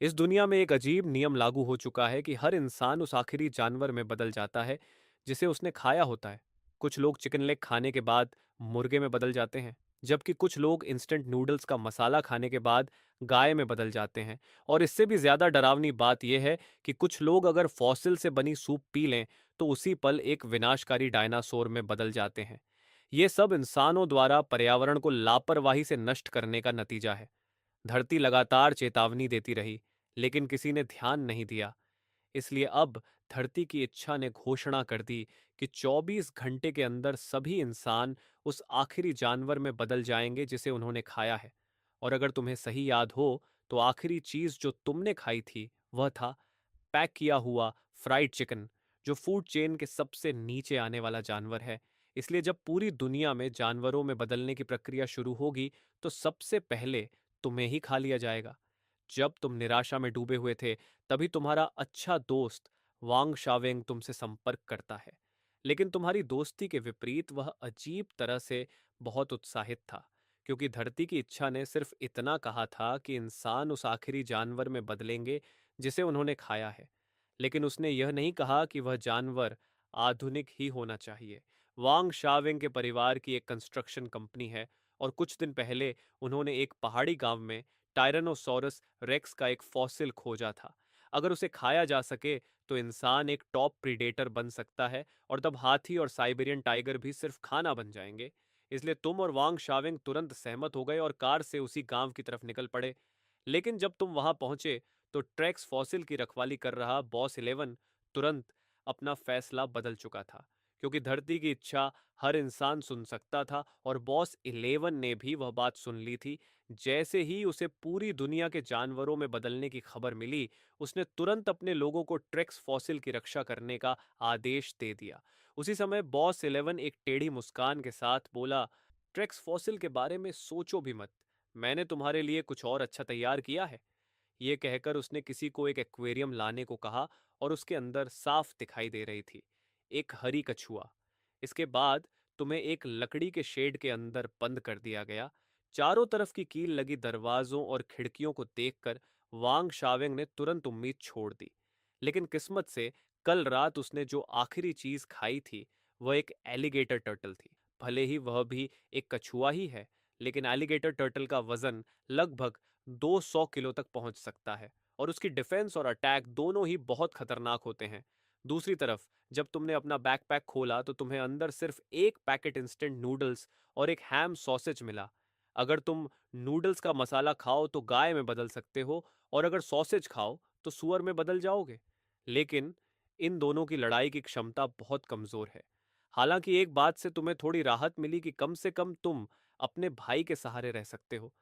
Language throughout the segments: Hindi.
इस दुनिया में एक अजीब नियम लागू हो चुका है कि हर इंसान उस आखिरी जानवर में बदल जाता है जिसे उसने खाया होता है। कुछ लोग चिकन लेग खाने के बाद मुर्गे में बदल जाते हैं, जबकि कुछ लोग इंस्टेंट नूडल्स का मसाला खाने के बाद गाय में बदल जाते हैं। और इससे भी ज्यादा डरावनी बात यह है कि कुछ लोग अगर फॉसिल से बनी सूप पी लें तो उसी पल एक विनाशकारी डायनासोर में बदल जाते हैं। ये सब इंसानों द्वारा पर्यावरण को लापरवाही से नष्ट करने का नतीजा है। धरती लगातार चेतावनी देती रही, लेकिन किसी ने ध्यान नहीं दिया। इसलिए अब धरती की इच्छा ने घोषणा कर दी कि 24 घंटे के अंदर सभी इंसान उस आखिरी जानवर में बदल जाएंगे जिसे उन्होंने खाया है। और अगर तुम्हें सही याद हो, तो आखिरी चीज जो तुमने खाई थी वह था पैक किया हुआ फ्राइड चिकन, जो फूड चेन के सबसे नीचे आने वाला जानवर है। इसलिए जब पूरी दुनिया में जानवरों में बदलने की प्रक्रिया शुरू होगी, तो सबसे पहले तुम्हें ही खा लिया जाएगा। जब तुम निराशा में डूबे हुए थे, तभी तुम्हारा अच्छा दोस्त वांग शावेंग तुमसे संपर्क करता है। लेकिन तुम्हारी दोस्ती के विपरीत वह अजीब तरह से बहुत उत्साहित था, क्योंकि धरती की इच्छा ने सिर्फ इतना कहा था कि इंसान उस आखिरी जानवर में बदलेंगे जिसे उन्होंने खाया है। लेकिन उसने यह नहीं कहा कि वह जानवर आधुनिक ही होना चाहिए। वांग शावेंग के परिवार की एक कंस्ट्रक्शन कंपनी है, और कुछ दिन पहले उन्होंने एक पहाड़ी गांव में टायरानोसॉरस रेक्स का एक फॉसिल खोजा था। अगर उसे खाया जा सके तो इंसान एक टॉप प्रीडेटर बन सकता है, और तब हाथी और साइबेरियन टाइगर भी सिर्फ खाना बन जाएंगे। इसलिए तुम और वांग शावेंग तुरंत सहमत हो गए और कार से उसी गांव की तरफ निकल पड़े। लेकिन जब तुम वहां पहुंचे, तो ट्रैक्स फॉसिल की रखवाली कर रहा बॉस 11 तुरंत अपना फैसला बदल चुका था, क्योंकि धरती की इच्छा हर इंसान सुन सकता था, और बॉस 11 ने भी वह बात सुन ली थी। जैसे ही उसे पूरी दुनिया के जानवरों में बदलने की खबर मिली, उसने तुरंत अपने लोगों को ट्रेक्स फॉसिल की रक्षा करने का आदेश दे दिया। उसी समय बॉस 11 एक टेढ़ी मुस्कान के साथ बोला, ट्रेक्स फॉसिल के बारे में सोचो भी मत, मैंने तुम्हारे लिए कुछ और अच्छा तैयार किया है। ये कहकर उसने किसी को एक एक्वेरियम लाने को कहा, और उसके अंदर साफ दिखाई दे रही थी एक हरी कछुआ। इसके बाद तुम्हें एक लकड़ी के शेड के अंदर बंद कर दिया गया। चारों तरफ की कील लगी दरवाजों और खिड़कियों को देखकर वांग शावेंग ने तुरंत उम्मीद छोड़ दी। लेकिन किस्मत से कल रात उसने जो आखिरी चीज खाई थी वह एक एलिगेटर टर्टल थी। भले ही वह भी एक कछुआ ही है, लेकिन एलिगेटर टर्टल का वजन लगभग 200 किलो तक पहुंच सकता है, और उसकी डिफेंस और अटैक दोनों ही बहुत खतरनाक होते हैं। दूसरी तरफ जब तुमने अपना बैकपैक खोला, तो तुम्हें अंदर सिर्फ एक पैकेट इंस्टेंट नूडल्स और एक हैम सॉसेज मिला। अगर तुम नूडल्स का मसाला खाओ तो गाय में बदल सकते हो, और अगर सॉसेज खाओ तो सुअर में बदल जाओगे। लेकिन इन दोनों की लड़ाई की क्षमता बहुत कमजोर है। हालांकि एक बात से तुम्हें थोड़ी राहत मिली कि कम से कम तुम अपने भाई के सहारे रह सकते हो।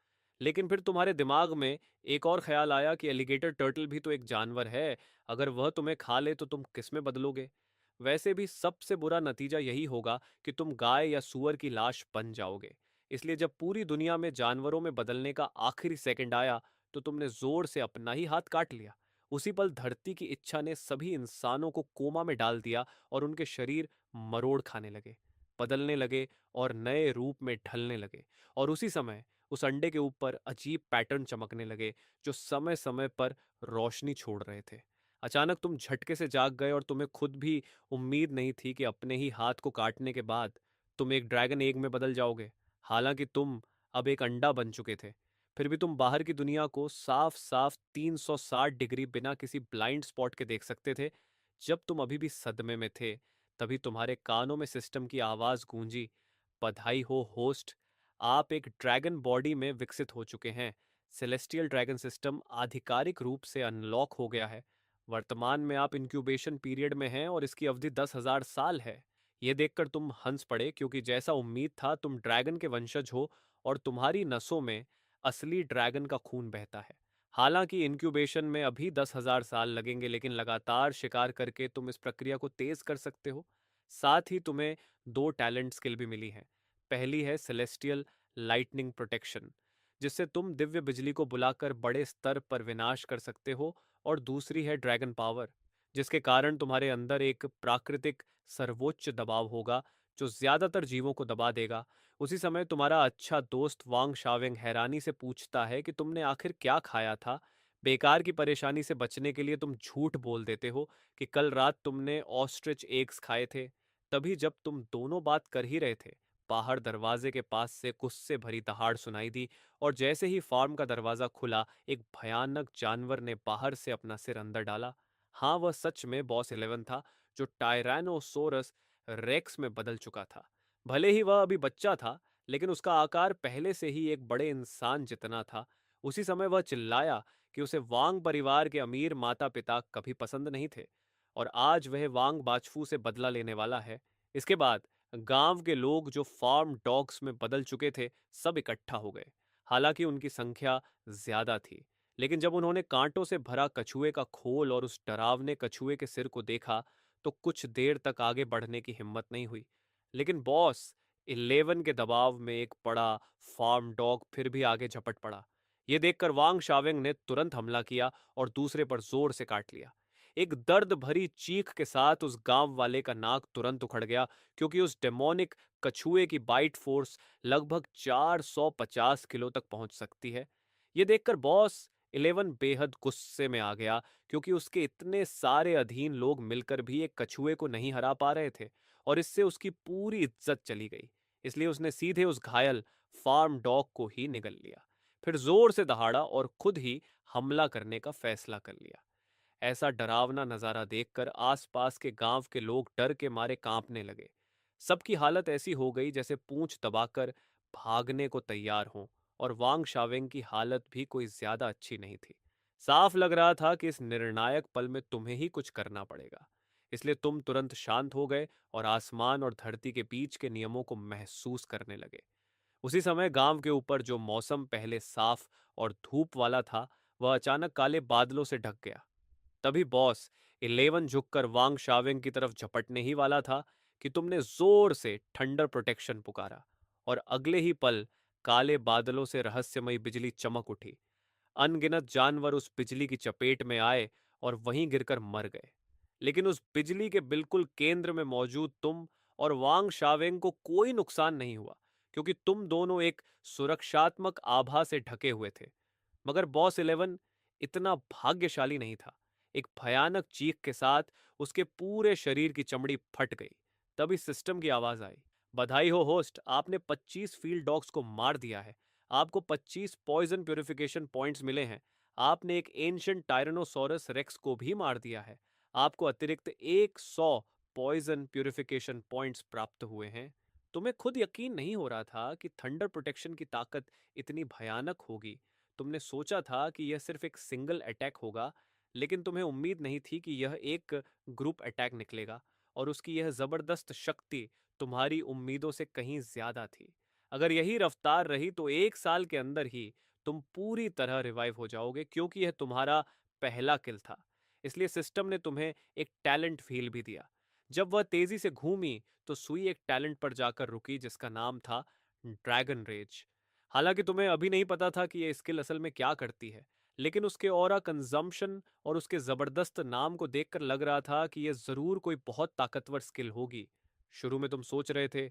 लेकिन फिर तुम्हारे दिमाग में एक और ख्याल आया कि एलिगेटर टर्टल भी तो एक जानवर है। अगर वह तुम्हें खा ले तो तुम किस में बदलोगे? वैसे भी सबसे बुरा नतीजा यही होगा कि तुम गाय या सूअर की लाश बन जाओगे। इसलिए जब पूरी दुनिया में जानवरों में बदलने का आखिरी सेकंड आया, तो तुमने जोर से अपना ही हाथ काट लिया। उसी पल धरती की इच्छा ने सभी इंसानों को कोमा में डाल दिया, और उनके शरीर मरोड़ खाने लगे, बदलने लगे और नए रूप में ढलने लगे। और उसी समय उस अंडे के ऊपर अजीब पैटर्न चमकने लगे, जो समय समय पर रोशनी छोड़ रहे थे। अचानक तुम झटके से जाग गए, और तुम्हें खुद भी उम्मीद नहीं थी कि अपने ही हाथ को काटने के बाद तुम एक ड्रैगन एग में बदल जाओगे। हालांकि तुम अब एक अंडा बन चुके थे, फिर भी तुम बाहर की दुनिया को साफ साफ 360 डिग्री बिना किसी ब्लाइंड स्पॉट के देख सकते थे। जब तुम अभी भी सदमे में थे, तभी तुम्हारे कानों में सिस्टम की आवाज गूंजी, बधाई हो होस्ट, आप एक ड्रैगन बॉडी में विकसित हो चुके हैं। सेलेस्टियल ड्रैगन सिस्टम आधिकारिक रूप से अनलॉक हो गया है। वर्तमान में आप इंक्यूबेशन पीरियड में हैं, और इसकी अवधि 10,000 साल है। ये देखकर तुम हंस पड़े, क्योंकि जैसा उम्मीद था तुम ड्रैगन के वंशज हो, और तुम्हारी नसों में असली ड्रैगन का खून बहता है। हालांकि इंक्यूबेशन में अभी 10,000 साल लगेंगे, लेकिन लगातार शिकार करके तुम इस प्रक्रिया को तेज कर सकते हो। साथ ही तुम्हें दो टैलेंट स्किल भी मिली हैं। पहली है सेलेस्टियल लाइटनिंग प्रोटेक्शन, जिससे तुम दिव्य बिजली को बुलाकर बड़े स्तर पर विनाश कर सकते हो। और दूसरी है ड्रैगन पावर, जिसके कारण तुम्हारे अंदर एक प्राकृतिक सर्वोच्च दबाव होगा, जो ज्यादातर जीवों को दबा देगा। उसी समय तुम्हारा अच्छा दोस्त वांग शावेंग हैरानी से पूछता है कि तुमने आखिर क्या खाया था। बेकार की परेशानी से बचने के लिए तुम झूठ बोल देते हो कि कल रात तुमने ऑस्ट्रिच एग्स खाए थे। तभी जब तुम दोनों बात कर ही रहे थे, बाहर दरवाजे के पास से गुस्से भरी दहाड़ सुनाई दी, और जैसे ही फार्म का दरवाजा खुला, एक भयानक जानवर ने बाहर से अपना सिर अंदर डाला। हाँ, वह सच में बॉस 11 था, जो टायरानोसोरस रेक्स में बदल चुका था। भले ही वह अभी बच्चा था, लेकिन उसका आकार पहले से ही एक बड़े इंसान जितना था। उसी समय वह चिल्लाया कि उसे वांग परिवार के अमीर माता पिता कभी पसंद नहीं थे, और आज वह वांग बाचफू से बदला लेने वाला है। इसके बाद गांव के लोग जो फार्म डॉग्स में बदल चुके थे, सब इकट्ठा हो गए। हालांकि उनकी संख्या ज्यादा थी, लेकिन जब उन्होंने कांटों से भरा कछुए का खोल और उस डरावने कछुए के सिर को देखा, तो कुछ देर तक आगे बढ़ने की हिम्मत नहीं हुई। लेकिन बॉस 11 के दबाव में एक बड़ा फार्म डॉग फिर भी आगे झपट पड़ा। यह देखकर वांग शावेंग ने तुरंत हमला किया और दूसरे पर जोर से काट लिया। एक दर्द भरी चीख के साथ उस गांव वाले का नाक तुरंत उखड़ गया, क्योंकि उस डेमोनिक कछुए की बाइट फोर्स लगभग 450 किलो तक पहुंच सकती है। यह देखकर बॉस 11 बेहद गुस्से में आ गया, क्योंकि उसके इतने सारे अधीन लोग मिलकर भी एक कछुए को नहीं हरा पा रहे थे, और इससे उसकी पूरी इज्जत चली गई। इसलिए उसने सीधे उस घायल फार्म डॉग को ही निगल लिया, फिर जोर से दहाड़ा और खुद ही हमला करने का फैसला कर लिया। ऐसा डरावना नजारा देखकर आसपास के गांव के लोग डर के मारे कांपने लगे। सबकी हालत ऐसी हो गई जैसे पूंछ दबाकर भागने को तैयार हों, और वांग शावेंग की हालत भी कोई ज्यादा अच्छी नहीं थी। साफ लग रहा था कि इस निर्णायक पल में तुम्हें ही कुछ करना पड़ेगा। इसलिए तुम तुरंत शांत हो गए और आसमान और धरती के बीच के नियमों को महसूस करने लगे। उसी समय गांव के ऊपर जो मौसम पहले साफ और धूप वाला था, वह अचानक काले बादलों से ढक गया। तभी बॉस 11 झुककर वांग शावेंग की तरफ झपटने ही वाला था कि तुमने जोर से थंडर प्रोटेक्शन पुकारा, और अगले ही पल काले बादलों से रहस्यमयी बिजली चमक उठी। अनगिनत जानवर उस बिजली की चपेट में आए और वहीं गिरकर मर गए। लेकिन उस बिजली के बिल्कुल केंद्र में मौजूद तुम और वांग शावेंग को कोई नुकसान नहीं हुआ, क्योंकि तुम दोनों एक सुरक्षात्मक आभा से ढके हुए थे। मगर बॉस 11 इतना भाग्यशाली नहीं था। एक भयानक चीख के साथ उसके पूरे शरीर की चमड़ी फट गई। तभी सिस्टम की आवाज आई, बधाई हो होस्ट, आपने 25 फील्ड डॉग्स को मार दिया है। आपको 25 पॉइजन प्यूरिफिकेशन पॉइंट्स मिले हैं। आपने एक एंशिएंट टायरानोसोरस रेक्स को भी मार दिया है। आपको अतिरिक्त 100 पॉइजन प्यूरिफिकेशन पॉइंट्स प्राप्त हुए हैं। तुम्हें खुद यकीन नहीं हो रहा था कि थंडर प्रोटेक्शन की ताकत इतनी भयानक होगी। तुमने सोचा था कि यह सिर्फ एक सिंगल अटैक होगा, लेकिन तुम्हें उम्मीद नहीं थी कि यह एक ग्रुप अटैक निकलेगा, और उसकी यह जबरदस्त शक्ति तुम्हारी उम्मीदों से कहीं ज्यादा थी। अगर यही रफ्तार रही तो 1 साल के अंदर ही तुम पूरी तरह रिवाइव हो जाओगे, क्योंकि यह तुम्हारा पहला किल था। इसलिए सिस्टम ने तुम्हें एक टैलेंट फील भी दिया। जब वह तेजी से घूमी, तो सुई एक टैलेंट पर जाकर रुकी जिसका नाम था ड्रैगन रेज। हालांकि तुम्हें अभी नहीं पता था कि यह स्किल असल में क्या करती है, लेकिन उसके ऑरा कंजम्पशन और उसके जबरदस्त नाम को देखकर लग रहा था कि यह जरूर कोई बहुत ताकतवर स्किल होगी। शुरू में तुम सोच रहे थे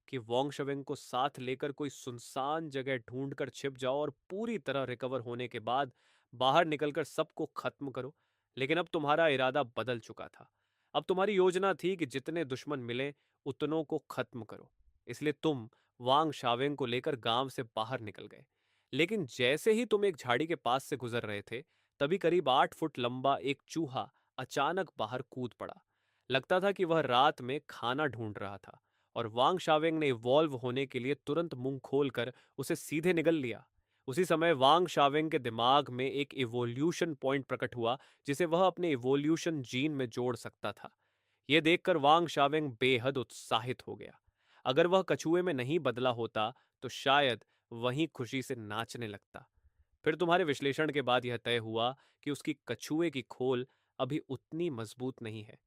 कि वोंग शवेंग को साथ लेकर कोई सुनसान जगह ढूंढकर छिप जाओ और पूरी तरह रिकवर होने के बाद बाहर निकलकर सबको खत्म करो। लेकिन अब तुम्हारा इरादा बदल चुका था। अब तुम्हारी योजना थी कि जितने दुश्मन मिले उतनों को खत्म करो। इसलिए तुम वांग शावेंग को लेकर गांव से बाहर निकल गए। लेकिन जैसे ही तुम एक झाड़ी के पास से गुजर रहे थे, तभी करीब 8 फुट लंबा एक चूहा अचानक बाहर कूद पड़ा। लगता था कि वह रात में खाना ढूंढ रहा था, और वांग शावेंग ने इवॉल्व होने के लिए तुरंत मुंह खोलकर उसे सीधे निगल लिया। उसी समय वांग शावेंग के दिमाग में एक इवोल्यूशन पॉइंट प्रकट हुआ, जिसे वह अपने इवोल्यूशन जीन में जोड़ सकता था। यह देखकर वांग शावेंग बेहद उत्साहित हो गया। अगर वह कछुए में नहीं बदला होता, तो शायद वहीं खुशी से नाचने लगता। फिर तुम्हारे विश्लेषण के बाद यह तय हुआ कि उसकी कछुए की खोल अभी उतनी मजबूत नहीं है,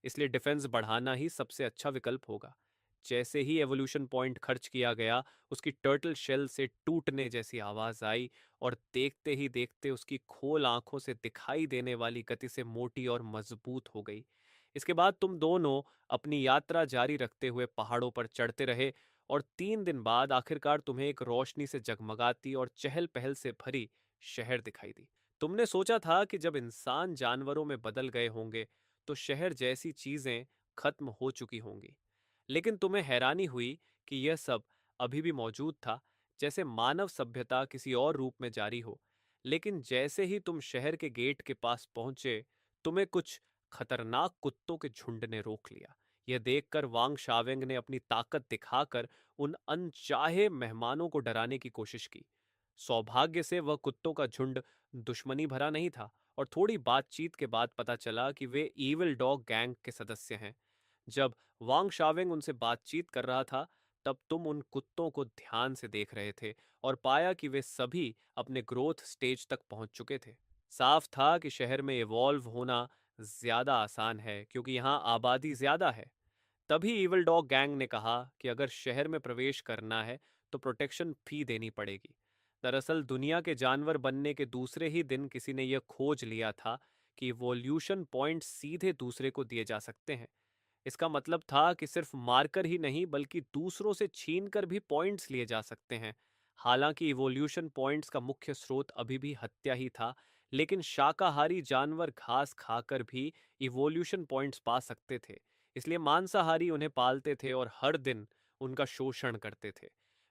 इसलिए डिफेंस बढ़ाना ही सबसे अच्छा विकल्प होगा। जैसे ही एवोल्यूशन पॉइंट खर्च किया गया, उसकी टर्टल शेल से टूटने जैसी आवाज आई, और देखते ही देखते उसकी खोल आंखों से दिखाई देने वाली गति से मोटी और मजबूत हो गई। इसके बाद तुम दोनों अपनी यात्रा जारी रखते हुए पहाड़ों पर चढ़ते रहे, और 3 दिन बाद आखिरकार तुम्हें एक रोशनी से जगमगाती और चहल पहल से भरी शहर दिखाई दी। तुमने सोचा था कि जब इंसान जानवरों में बदल गए होंगे तो शहर जैसी चीजें खत्म हो चुकी होंगी। लेकिन तुम्हें हैरानी हुई कि यह सब अभी भी मौजूद था, जैसे मानव सभ्यता किसी और रूप में जारी हो। लेकिन जैसे ही तुम शहर के गेट के पास पहुंचे, तुम्हें कुछ खतरनाक कुत्तों के झुंड ने रोक लिया। यह देखकर वांग शावेंग ने अपनी ताकत दिखाकर उन अनचाहे मेहमानों को डराने की कोशिश की। सौभाग्य से वह कुत्तों का झुंड दुश्मनी भरा नहीं था, और थोड़ी बातचीत के बाद पता चला कि वे ईविल डॉग गैंग के सदस्य हैं। जब वांग शावेंग उनसे बातचीत कर रहा था, तब तुम उन कुत्तों को ध्यान से देख रहे थे और पाया कि वे सभी अपने ग्रोथ स्टेज तक पहुंच चुके थे। साफ था कि शहर में इवॉल्व होना ज्यादा आसान है क्योंकि यहाँ आबादी ज्यादा है। तभी इविल डॉग गैंग ने कहा कि अगर शहर में प्रवेश करना है तो प्रोटेक्शन फी देनी पड़ेगी। दरअसल दुनिया के जानवर बनने के दूसरे ही दिन किसी ने यह खोज लिया था कि इवोल्यूशन पॉइंट सीधे दूसरे को दिए जा सकते हैं। इसका मतलब था कि सिर्फ मारकर ही नहीं बल्कि दूसरों से छीन कर भी पॉइंट्स लिए जा सकते हैं। हालांकि इवोल्यूशन पॉइंट्स का मुख्य स्रोत अभी भी हत्या ही था, लेकिन शाकाहारी जानवर घास खाकर भी इवोल्यूशन पॉइंट्स पा सकते थे। इसलिए मांसाहारी उन्हें पालते थे और हर दिन उनका शोषण करते थे।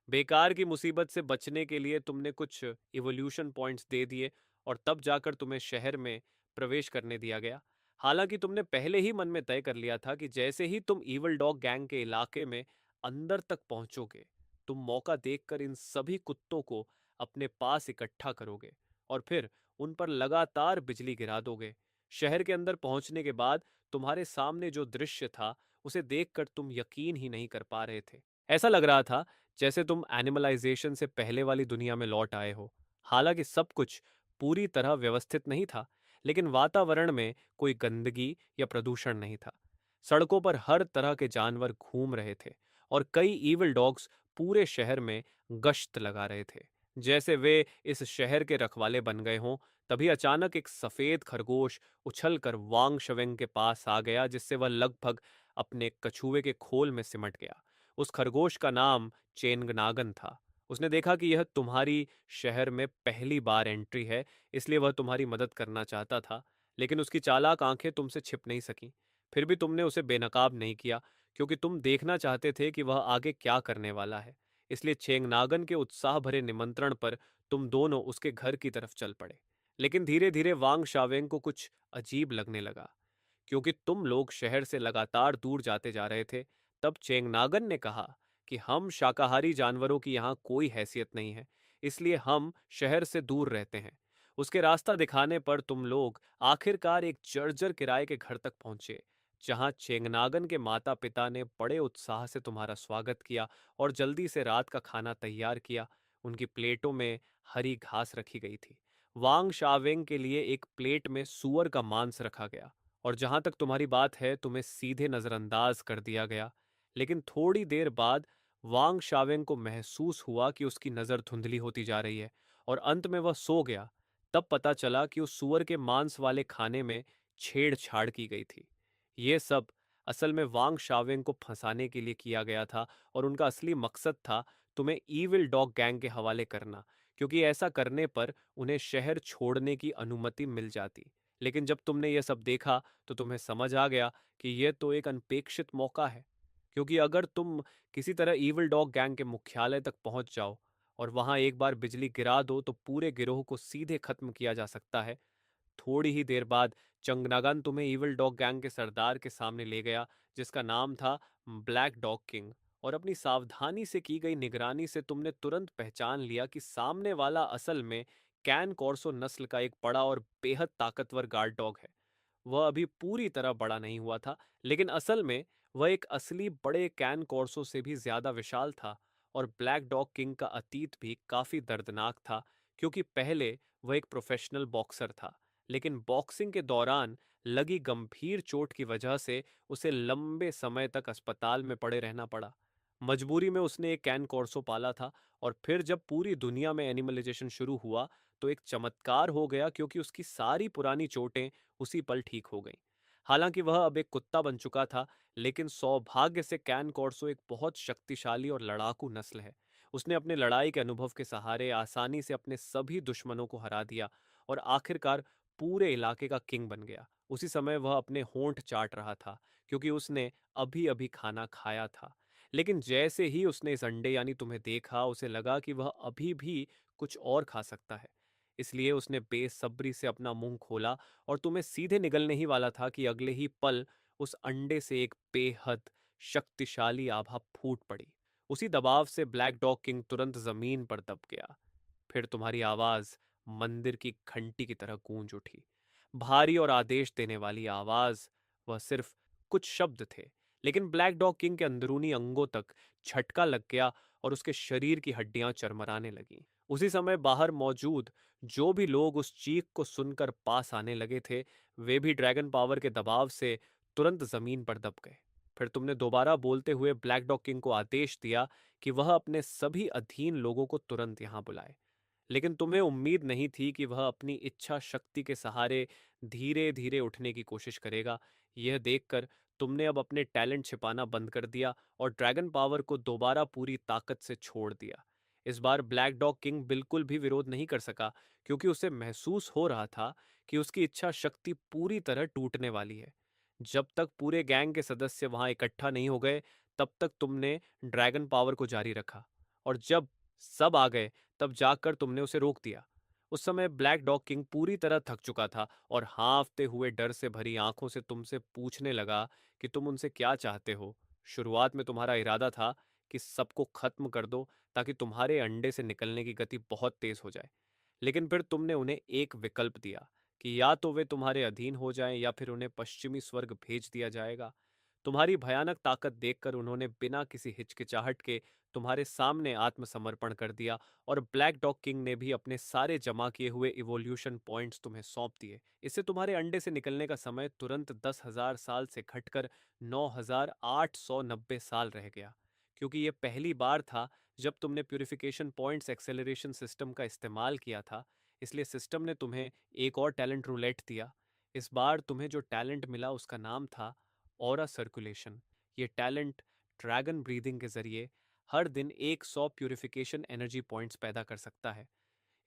बेकार की मुसीबत से बचने के लिए तुमने कुछ इवोल्यूशन पॉइंट्स दे दिए, और तब जाकर तुम्हें शहर में प्रवेश करने दिया गया। हालांकि तुमने पहले ही मन में तय कर लिया था कि जैसे ही तुम ईवल डॉग गैंग के इलाके में अंदर तक पहुंचोगे, तुम मौका देखकर इन सभी कुत्तों को अपने पास इकट्ठा करोगे और फिर उन पर लगातार बिजली गिरा दोगे। शहर के अंदर पहुंचने के बाद तुम्हारे सामने जो दृश्य था, उसे देखकर तुम यकीन ही नहीं कर पा रहे थे। ऐसा लग रहा था जैसे तुम एनिमलाइजेशन से पहले वाली दुनिया में लौट आए हो। हालांकि सब कुछ पूरी तरह व्यवस्थित नहीं था, लेकिन वातावरण में कोई गंदगी या प्रदूषण नहीं था। सड़कों पर हर तरह के जानवर घूम रहे थे और कई ईविल डॉग्स पूरे शहर में गश्त लगा रहे थे, जैसे वे इस शहर के रखवाले बन गए हों। तभी अचानक एक सफेद खरगोश उछलकर वांग शवेंग के पास आ गया, जिससे वह लगभग अपने कछुए के खोल में सिमट गया। उस खरगोश का नाम चेंगनागन था। उसने देखा कि यह तुम्हारी शहर में पहली बार एंट्री है, इसलिए वह तुम्हारी मदद करना चाहता था। लेकिन उसकी चालाक आंखें तुमसे छिप नहीं सकीं। फिर भी तुमने उसे बेनकाब नहीं किया, क्योंकि तुम देखना चाहते थे कि वह आगे क्या करने वाला है। इसलिए छेंगनागन के उत्साह भरे निमंत्रण पर तुम दोनों उसके घर की तरफ चल पड़े। लेकिन धीरे धीरे वांग शावेंग को कुछ अजीब लगने लगा, क्योंकि तुम लोग शहर से लगातार दूर जाते जा रहे थे। तब चेंगनागन ने कहा कि हम शाकाहारी जानवरों की यहाँ कोई हैसियत नहीं है, इसलिए हम शहर से दूर रहते हैं। उसके रास्ता दिखाने पर तुम लोग आखिरकार एक जर्जर किराए के घर तक पहुंचे, जहां चेंगनागन के माता पिता ने बड़े उत्साह से तुम्हारा स्वागत किया और जल्दी से रात का खाना तैयार किया। उनकी प्लेटों में हरी घास रखी गई थी। वांग शावेंग के लिए एक प्लेट में सुअर का मांस रखा गया, और जहां तक तुम्हारी बात है, तुम्हें सीधे नजरअंदाज कर दिया गया। लेकिन थोड़ी देर बाद वांग शावेंग को महसूस हुआ कि उसकी नजर धुंधली होती जा रही है, और अंत में वह सो गया। तब पता चला कि उस सुअर के मांस वाले खाने में छेड़छाड़ की गई थी। ये सब असल में वांग शावेंग को फंसाने के लिए किया गया था, और उनका असली मकसद था तुम्हें ईविल डॉग गैंग के हवाले करना, क्योंकि ऐसा करने पर उन्हें शहर छोड़ने की अनुमति मिल जाती। लेकिन जब तुमने यह सब देखा तो तुम्हें समझ आ गया कि यह तो एक अनपेक्षित मौका है, क्योंकि अगर तुम किसी तरह ईविल डॉग गैंग के मुख्यालय तक पहुंच जाओ और वहां एक बार बिजली गिरा दो तो पूरे गिरोह को सीधे खत्म किया जा सकता है। थोड़ी ही देर बाद चंगनागन तुम्हें इविल डॉग गैंग के सरदार के सामने ले गया, जिसका नाम था ब्लैक डॉग किंग। और अपनी सावधानी से की गई निगरानी से तुमने तुरंत पहचान लिया कि सामने वाला असल में कैन कॉर्सो नस्ल का एक बड़ा और बेहद ताकतवर गार्ड डॉग है। वह अभी पूरी तरह बड़ा नहीं हुआ था, लेकिन असल में वह एक असली बड़े कैन कॉर्सो से भी ज्यादा विशाल था। और ब्लैक डॉग किंग का अतीत भी काफी दर्दनाक था, क्योंकि पहले वह एक प्रोफेशनल बॉक्सर था, लेकिन बॉक्सिंग के दौरान लगी गंभीर चोट की वजह से उसे लंबे समय तक अस्पताल में पड़े रहना पड़ा। मजबूरी में उसने एक कैन कॉर्सो पाला था, और फिर जब पूरी दुनिया में एनिमलाइजेशन शुरू हुआ तो एक चमत्कार हो गया, क्योंकि उसकी सारी पुरानी चोटें उसी पल ठीक हो गईं। हालांकि वह अब एक कुत्ता बन चुका था, लेकिन सौभाग्य से कैन कॉर्सो एक बहुत शक्तिशाली और लड़ाकू नस्ल है। उसने अपने लड़ाई के अनुभव के सहारे आसानी से अपने सभी दुश्मनों को हरा दिया, और आखिरकार पूरे इलाके का किंग बन गया। उसी समय वह अपने होंठ चाट रहा था, क्योंकि उसने अभी अभी खाना खाया था। लेकिन जैसे ही उसने इस अंडे यानी तुम्हें देखा, उसे लगा कि वह अभी भी कुछ और खा सकता है। इसलिए उसने बेसब्री से अपना मुंह खोला और तुम्हें सीधे निगलने ही वाला था कि अगले ही पल उस अंडे से एक बेहद शक्तिशाली आभा फूट पड़ी। उसी दबाव से ब्लैक डॉग किंग तुरंत जमीन पर दब गया। फिर तुम्हारी आवाज मंदिर की घंटी की तरह गूंज उठी, भारी और आदेश देने वाली आवाज। वह सिर्फ कुछ शब्द थे, लेकिन ब्लैक डॉग किंग के अंदरूनी अंगों तक झटका लग गया और उसके शरीर की हड्डियां चरमराने लगीं। उसी समय बाहर मौजूद जो भी लोग उस चीख को सुनकर पास आने लगे थे, वे भी ड्रैगन पावर के दबाव से तुरंत जमीन पर दब गए। फिर तुमने दोबारा बोलते हुए ब्लैक डॉग किंग को आदेश दिया कि वह अपने सभी अधीन लोगों को तुरंत यहां बुलाए। लेकिन तुम्हें उम्मीद नहीं थी कि वह अपनी इच्छा शक्ति के सहारे धीरे धीरे उठने की कोशिश करेगा। यह देखकर तुमने अब अपने टैलेंट छिपाना बंद कर दिया और ड्रैगन पावर को दोबारा पूरी ताकत से छोड़ दिया। इस बार ब्लैक डॉग किंग बिल्कुल भी विरोध नहीं कर सका, क्योंकि उसे महसूस हो रहा था कि उसकी इच्छा शक्ति पूरी तरह टूटने वाली है। जब तक पूरे गैंग के सदस्य वहां इकट्ठा नहीं हो गए, तब तक तुमने ड्रैगन पावर को जारी रखा, और जब सब आ गए तब जाकर तुमने उसे रोक दिया। उस समय ब्लैक डॉग किंग पूरी तरह थक चुका था और हाँफते हुए डर से भरी आंखों से तुमसे पूछने लगा कि तुम उनसे क्या चाहते हो। शुरुआत में तुम्हारा इरादा था कि सबको खत्म कर दो, ताकि तुम्हारे अंडे से निकलने की गति बहुत तेज हो जाए। लेकिन फिर तुमने उन्हें एक विकल्प दिया कि या तो वे तुम्हारे अधीन हो जाएं या फिर उन्हें पश्चिमी स्वर्ग भेज दिया जाएगा। तुम्हारी भयानक ताकत देखकर उन्होंने बिना किसी हिचकिचाहट के तुम्हारे सामने आत्मसमर्पण कर दिया, और ब्लैक डॉग किंग ने भी अपने सारे जमा किए हुए इवोल्यूशन पॉइंट्स तुम्हें सौंप दिए। इससे तुम्हारे अंडे से निकलने का समय तुरंत 10,000 साल से घटकर 9,890 साल रह गया। क्योंकि यह पहली बार था जब तुमने प्यूरिफिकेशन पॉइंट्स एक्सेलरेशन सिस्टम का इस्तेमाल किया था, इसलिए सिस्टम ने तुम्हें एक और टैलेंट रूलेट दिया। इस बार तुम्हें जो टैलेंट मिला उसका नाम था ऑरा सर्कुलेशन। ये टैलेंट ड्रैगन ब्रीदिंग के जरिए हर दिन 100 प्यूरिफिकेशन एनर्जी पॉइंट्स पैदा कर सकता है।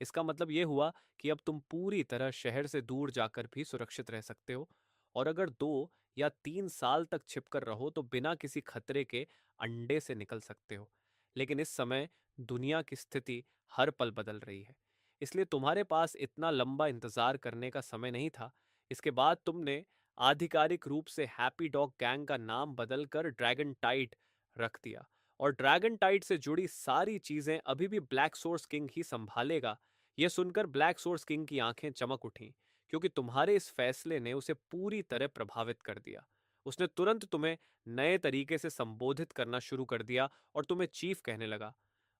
इसका मतलब ये हुआ कि अब तुम पूरी तरह शहर से दूर जाकर भी सुरक्षित रह सकते हो, और अगर 2 या 3 साल तक छिपकर रहो तो बिना किसी खतरे के अंडे से निकल सकते हो। लेकिन इस समय दुनिया की स्थिति हर पल बदल रही है, इसलिए तुम्हारे पास इतना लंबा इंतजार करने का समय नहीं था। इसके बाद तुमने आधिकारिक रूप से हैप्पी डॉग गैंग का नाम बदलकर ड्रैगन टाइड रख दिया, और ड्रैगन टाइड से जुड़ी सारी चीजें अभी भी ब्लैक सोर्स किंग ही संभालेगा। यह सुनकर ब्लैक सोर्स किंग की आंखें चमक उठीं, क्योंकि तुम्हारे इस फैसले ने उसे पूरी तरह प्रभावित कर दिया। उसने तुरंत तुम्हें नए तरीके से संबोधित करना शुरू कर दिया और तुम्हें चीफ कहने लगा।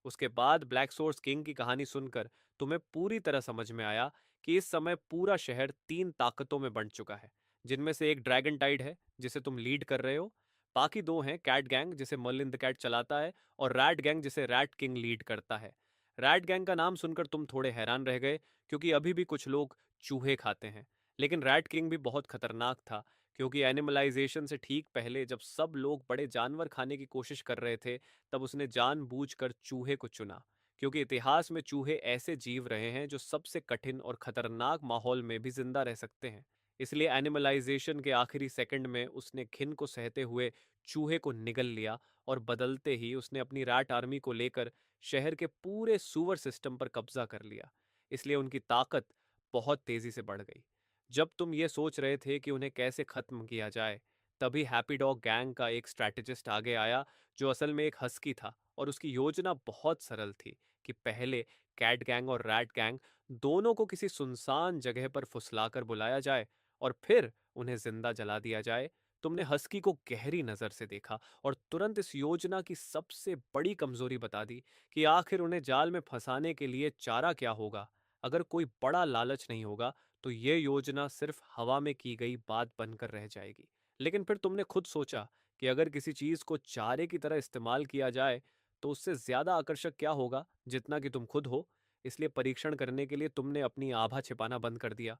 उसके बाद ब्लैक सोर्स किंग की कहानी सुनकर तुम्हें पूरी तरह समझ में आया कि इस समय पूरा शहर 3 ताकतों में बंट चुका है, जिनमें से एक ड्रैगन टाइड है जिसे तुम लीड कर रहे हो, बाकी 2 हैं कैट गैंग जिसे मर्लिन द कैट चलाता है, और रैट गैंग जिसे रैट किंग लीड करता है। रैट गैंग का नाम सुनकर तुम थोड़े हैरान रह गए, क्योंकि अभी भी कुछ लोग चूहे खाते हैं। लेकिन रैट किंग भी बहुत खतरनाक था, क्योंकि एनिमलाइजेशन से ठीक पहले जब सब लोग बड़े जानवर खाने की कोशिश कर रहे थे, तब उसने जानबूझकर चूहे को चुना, क्योंकि इतिहास में चूहे ऐसे जीव रहे हैं जो सबसे कठिन और खतरनाक माहौल में भी जिंदा रह सकते हैं। इसलिए एनिमलाइजेशन के आखिरी सेकंड में उसने घिन को सहते हुए चूहे को निगल लिया, और बदलते ही उसने अपनी रैट आर्मी को लेकर शहर के पूरे सूअर सिस्टम पर कब्जा कर लिया। इसलिए उनकी ताकत बहुत तेजी से बढ़ गई। जब तुम ये सोच रहे थे कि उन्हें कैसे खत्म किया जाए, तभी हैप्पी डॉग गैंग का एक स्ट्रैटेजिस्ट आगे आया, जो असल में एक हस्की था, और उसकी योजना बहुत सरल थी कि पहले कैट गैंग और रैट गैंग दोनों को किसी सुनसान जगह पर फुसलाकर बुलाया जाए और फिर उन्हें जिंदा जला दिया जाए। तुमने हस्की को गहरी नजर से देखा और तुरंत इस योजना की सबसे बड़ी कमजोरी बता दी कि आखिर उन्हें जाल में फंसाने के लिए चारा क्या होगा। अगर कोई बड़ा लालच नहीं होगा तो ये योजना सिर्फ हवा में की गई बात बनकर रह जाएगी। लेकिन फिर तुमने खुद सोचा कि अगर किसी चीज को चारे की तरह इस्तेमाल किया जाए तो उससे ज्यादा आकर्षक क्या होगा जितना कि तुम खुद हो। इसलिए परीक्षण करने के लिए तुमने अपनी आभा छिपाना बंद कर दिया,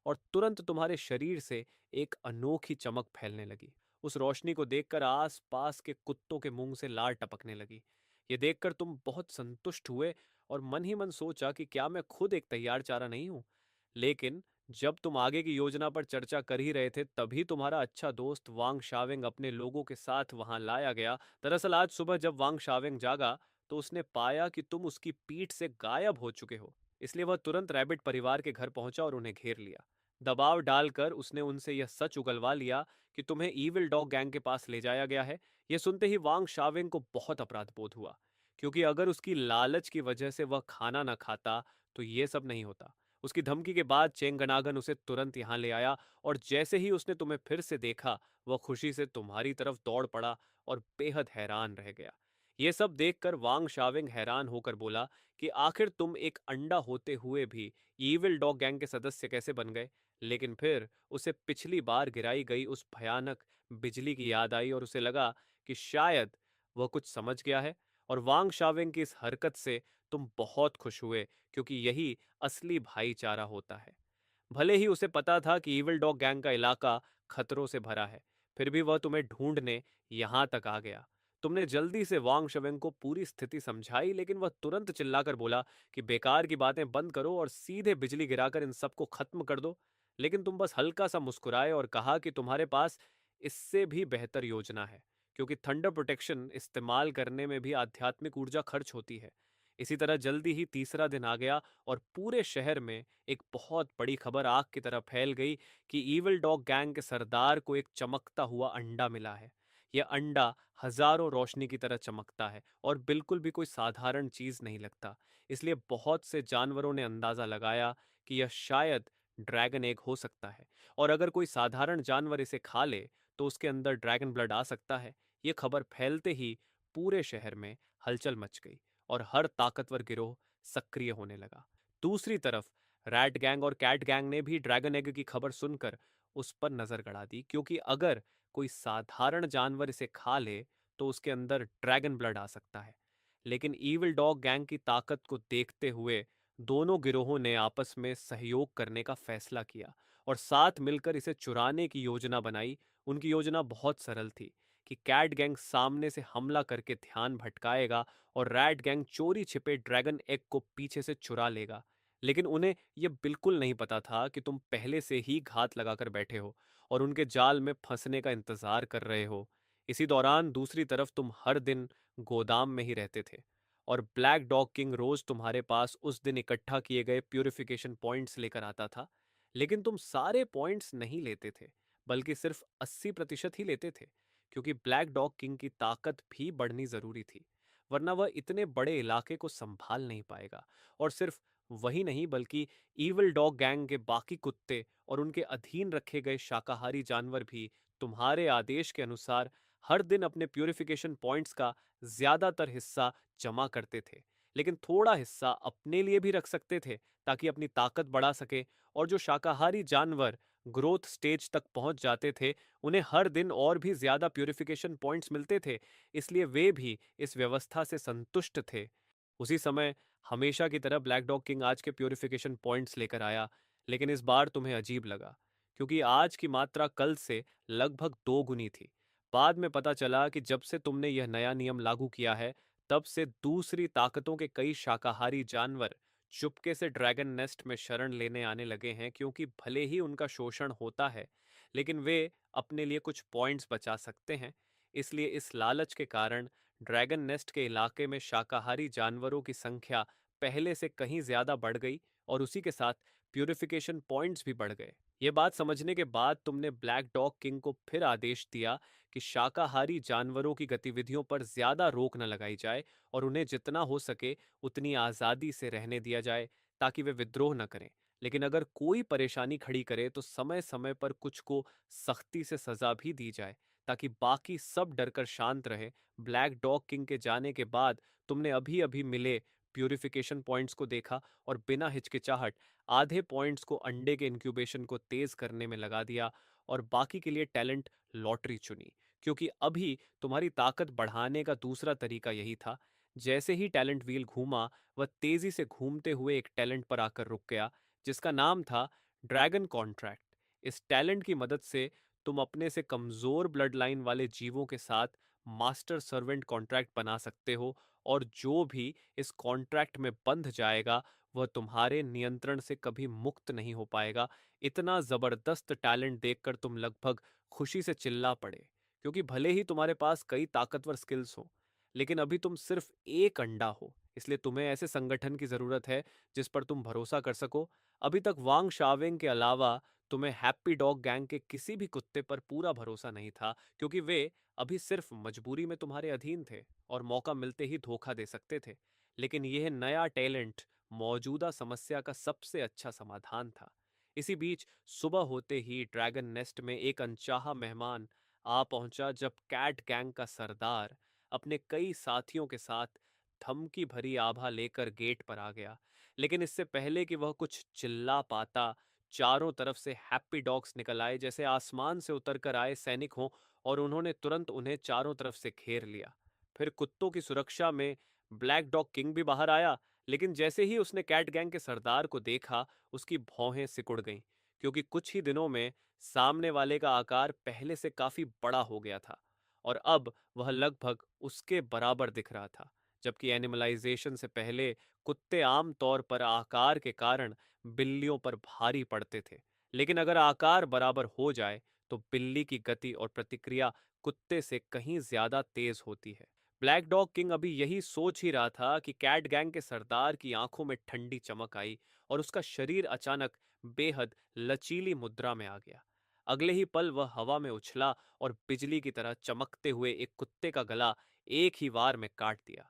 और तुरंत तुम्हारे शरीर से एक अनोखी चमक फैलने लगी। उस रोशनी को देखकर आस पास के कुत्तों के मुंह से लार टपकने लगी। ये देखकर तुम बहुत संतुष्ट हुए और मन ही मन सोचा कि क्या मैं खुद एक तैयार चारा नहीं हूं। लेकिन जब तुम आगे की योजना पर चर्चा कर ही रहे थे तभी तुम्हारा अच्छा दोस्त वांग शावेंग अपने लोगों के साथ वहां लाया गया। दरअसल आज सुबह जब वांग शावेंग जागा तो उसने पाया कि तुम उसकी पीठ से गायब हो चुके हो। इसलिए वह तुरंत रैबिट परिवार के घर पहुंचा और उन्हें घेर लिया। दबाव डालकर उसने उनसे यह सच उगलवा लिया कि तुम्हें ईविल डॉग गैंग के पास ले जाया गया है। यह सुनते ही वांग शावेंग को बहुत अपराध बोध हुआ, क्योंकि अगर उसकी लालच की वजह से वह खाना न खाता तो ये सब नहीं होता। उसकी धमकी के बाद चेंगनागन उसे तुरंत यहाँ ले आया, और जैसे ही उसने तुम्हें फिर से देखा वह खुशी से तुम्हारी तरफ दौड़ पड़ा और बेहद हैरान रह गया। ये सब देखकर वांग शावेंग हैरान होकर बोला कि आखिर तुम एक अंडा होते हुए भी ईविल डॉग गैंग के सदस्य कैसे बन गए। लेकिन फिर उसे पिछली बार गिराई गई उस भयानक बिजली की याद आई और उसे लगा कि शायद वह कुछ समझ गया है। और वांग शावेंग की इस हरकत से तुम बहुत खुश हुए, क्योंकि यही असली भाईचारा होता है। भले ही उसे पता था कि ईविल डॉग गैंग का इलाका खतरों से भरा है, फिर भी वह तुम्हें ढूंढने यहां तक आ गया। तुमने जल्दी से वांग शवेंग को पूरी स्थिति समझाई, लेकिन वह तुरंत चिल्लाकर बोला कि बेकार की बातें बंद करो और सीधे बिजली गिराकर इन सबको खत्म कर दो। लेकिन तुम बस हल्का सा मुस्कुराए और कहा कि तुम्हारे पास इससे भी बेहतर योजना है, क्योंकि थंडर प्रोटेक्शन इस्तेमाल करने में भी आध्यात्मिक ऊर्जा खर्च होती है। इसी तरह जल्दी ही तीसरा दिन आ गया और पूरे शहर में एक बहुत बड़ी खबर आग की तरह फैल गई कि ईविल डॉग गैंग के सरदार को एक चमकता हुआ अंडा मिला है। यह अंडा हजारों रोशनी की तरह चमकता है और बिल्कुल भी कोई साधारण चीज नहीं लगता। इसलिए बहुत से जानवरों ने अंदाजा लगाया कि यह शायद ड्रैगन एग हो सकता है, और अगर कोई साधारण जानवर इसे खा ले तो उसके अंदर ड्रैगन ब्लड आ सकता है। यह खबर फैलते ही पूरे शहर में हलचल मच गई और हर ताकतवर गिरोह सक्रिय होने लगा। दूसरी तरफ रैट गैंग और कैट गैंग ने भी ड्रैगन एग की खबर सुनकर उस पर नजर गड़ा दी, क्योंकि अगर कोई साधारण जानवर इसे खा ले तो उसके अंदर ड्रैगन ब्लड आ सकता है। लेकिन ईविल डॉग गैंग की ताकत को देखते हुए दोनों गिरोहों ने आपस में सहयोग करने का फैसला किया और साथ मिलकर इसे चुराने की योजना बनाई। उनकी योजना बहुत सरल थी कि कैट गैंग सामने से हमला करके ध्यान भटकाएगा और रैट गैंग चोरी छिपे ड्रैगन एग को पीछे से चुरा लेगा। लेकिन उन्हें यह बिल्कुल नहीं पता था कि तुम पहले से ही घात लगाकर बैठे हो और उनके जाल में फंसने का इंतजार कर रहे हो। इसी दौरान दूसरी तरफ तुम हर दिन गोदाम में ही रहते थे, और ब्लैक डॉग किंग रोज तुम्हारे पास उस दिन इकट्ठा किए गए प्यूरिफिकेशन पॉइंट्स लेकर आता था। लेकिन तुम सारे पॉइंट्स नहीं लेते थे, बल्कि सिर्फ 80% ही लेते थे, क्योंकि ब्लैक डॉग किंग की ताकत भी बढ़नी जरूरी थी, वरना वह इतने बड़े इलाके को संभाल नहीं पाएगा। और सिर्फ वही नहीं, बल्कि ईविल डॉग गैंग के बाकी कुत्ते और उनके अधीन रखे गए शाकाहारी जानवर भी तुम्हारे आदेश के अनुसार हर दिन अपने प्यूरिफिकेशन पॉइंट्स का ज्यादातर हिस्सा जमा करते थे, लेकिन थोड़ा हिस्सा अपने लिए भी रख सकते थे ताकि अपनी ताकत बढ़ा सके। और जो शाकाहारी जानवर ग्रोथ स्टेज तक पहुंच जाते थे उन्हें हर दिन और भी ज्यादा प्यूरिफिकेशन पॉइंट्स मिलते थे, इसलिए वे भी इस व्यवस्था से संतुष्ट थे। उसी समय हमेशा की तरह ब्लैक डॉग किंग आज के प्यूरिफिकेशन पॉइंट्स लेकर आया, लेकिन इस बार तुम्हें अजीब लगा, क्योंकि आज की मात्रा कल से लगभग 2 गुनी थी। बाद में पता चला कि जब से तुमने यह नया नियम लागू किया है तब से दूसरी ताकतों के कई शाकाहारी जानवर चुपके से ड्रैगन नेस्ट में शरण लेने आने लगे हैं, क्योंकि भले ही उनका शोषण होता है लेकिन वे अपने लिए कुछ पॉइंट्स बचा सकते हैं। इसलिए इस लालच के कारण ड्रैगन नेस्ट के इलाके में शाकाहारी जानवरों की संख्या पहले से कहीं ज्यादा बढ़ गई, और उसी के साथ प्यूरिफिकेशन पॉइंट्स भी बढ़ गए। ये बात समझने के बाद तुमने ब्लैक डॉग किंग को फिर आदेश दिया कि शाकाहारी जानवरों की गतिविधियों पर ज्यादा रोक न लगाई जाए और उन्हें जितना हो सके उतनी आजादी से रहने दिया जाए, ताकि वे विद्रोह न करें। लेकिन अगर कोई परेशानी खड़ी करे तो समय समय पर कुछ को सख्ती से सजा भी दी जाए, ताकि बाकी सब डरकर शांत रहे। ब्लैक डॉग किंग के जाने के बाद तुमने अभी अभी मिले प्यूरिफिकेशन पॉइंट्स को देखा और बिना हिचकिचाहट आधे पॉइंट्स को अंडे के इंक्यूबेशन को तेज करने में लगा दिया और बाकी के लिए टैलेंट लॉटरी चुनी, क्योंकि अभी तुम्हारी ताकत बढ़ाने का दूसरा तरीका यही था। जैसे ही टैलेंट व्हील घूमा वह तेजी से घूमते हुए एक टैलेंट पर आकर रुक गया, जिसका नाम था ड्रैगन कॉन्ट्रैक्ट। इस टैलेंट की मदद से तुम अपने से कमजोर ब्लड लाइन वाले जीवों के साथ मास्टर सर्वेंट कॉन्ट्रैक्ट बना सकते हो, और जो भी इस कॉन्ट्रैक्ट में बंध जाएगा वह तुम्हारे नियंत्रण से कभी मुक्त नहीं हो पाएगा। इतना जबरदस्त टैलेंट देखकर तुम लगभग खुशी से चिल्ला पड़े, क्योंकि भले ही तुम्हारे पास कई ताकतवर स्किल्स हो, लेकिन अभी तुम सिर्फ एक अंडा हो। इसलिए तुम्हें ऐसे संगठन की जरूरत है जिस पर तुम भरोसा कर सको। अभी तक वांग शावेंग के अलावा तुम्हें हैप्पी डॉग गैंग के किसी भी कुत्ते पर पूरा भरोसा नहीं था, क्योंकि वे अभी सिर्फ मजबूरी में तुम्हारे अधीन थे और मौका मिलते ही धोखा दे सकते थे। लेकिन यह नया टैलेंट मौजूदा समस्या का सबसे अच्छा समाधान था। इसी बीच सुबह होते ही ड्रैगन नेस्ट में एक अनचाहा मेहमान आ पहुंचा, जब कैट गैंग का सरदार अपने कई साथियों के साथ धमकी भरी आभा लेकर गेट पर आ गया। लेकिन इससे पहले कि वह कुछ चिल्ला पाता, चारों तरफ से हैप्पी डॉग्स निकल आए, जैसे आसमान से उतरकर आए सैनिक हों, और उन्होंने तुरंत उन्हें चारों तरफ से घेर लिया। फिर कुत्तों की सुरक्षा में ब्लैक डॉग किंग भी बाहर आया, लेकिन जैसे ही उसने कैट गैंग के सरदार को देखा, उसकी भौहें सिकुड़ गईं, क्योंकि कुछ ही दिनों में सामने वाले का आकार पहले से काफी बड़ा हो गया था और अब वह लगभग उसके बराबर दिख रहा था। जबकि एनिमलाइजेशन से पहले कुत्ते आम तौर पर आकार के कारण बिल्लियों पर भारी पड़ते थे, लेकिन अगर आकार बराबर हो जाए तो बिल्ली की गति और प्रतिक्रिया कुत्ते से कहीं ज्यादा तेज होती है। ब्लैक डॉग किंग अभी यही सोच ही रहा था कि कैट गैंग के सरदार की आंखों में ठंडी चमक आई और उसका शरीर अचानक बेहद लचीली मुद्रा में आ गया। अगले ही पल वह हवा में उछला और बिजली की तरह चमकते हुए एक कुत्ते का गला एक ही वार में काट दिया।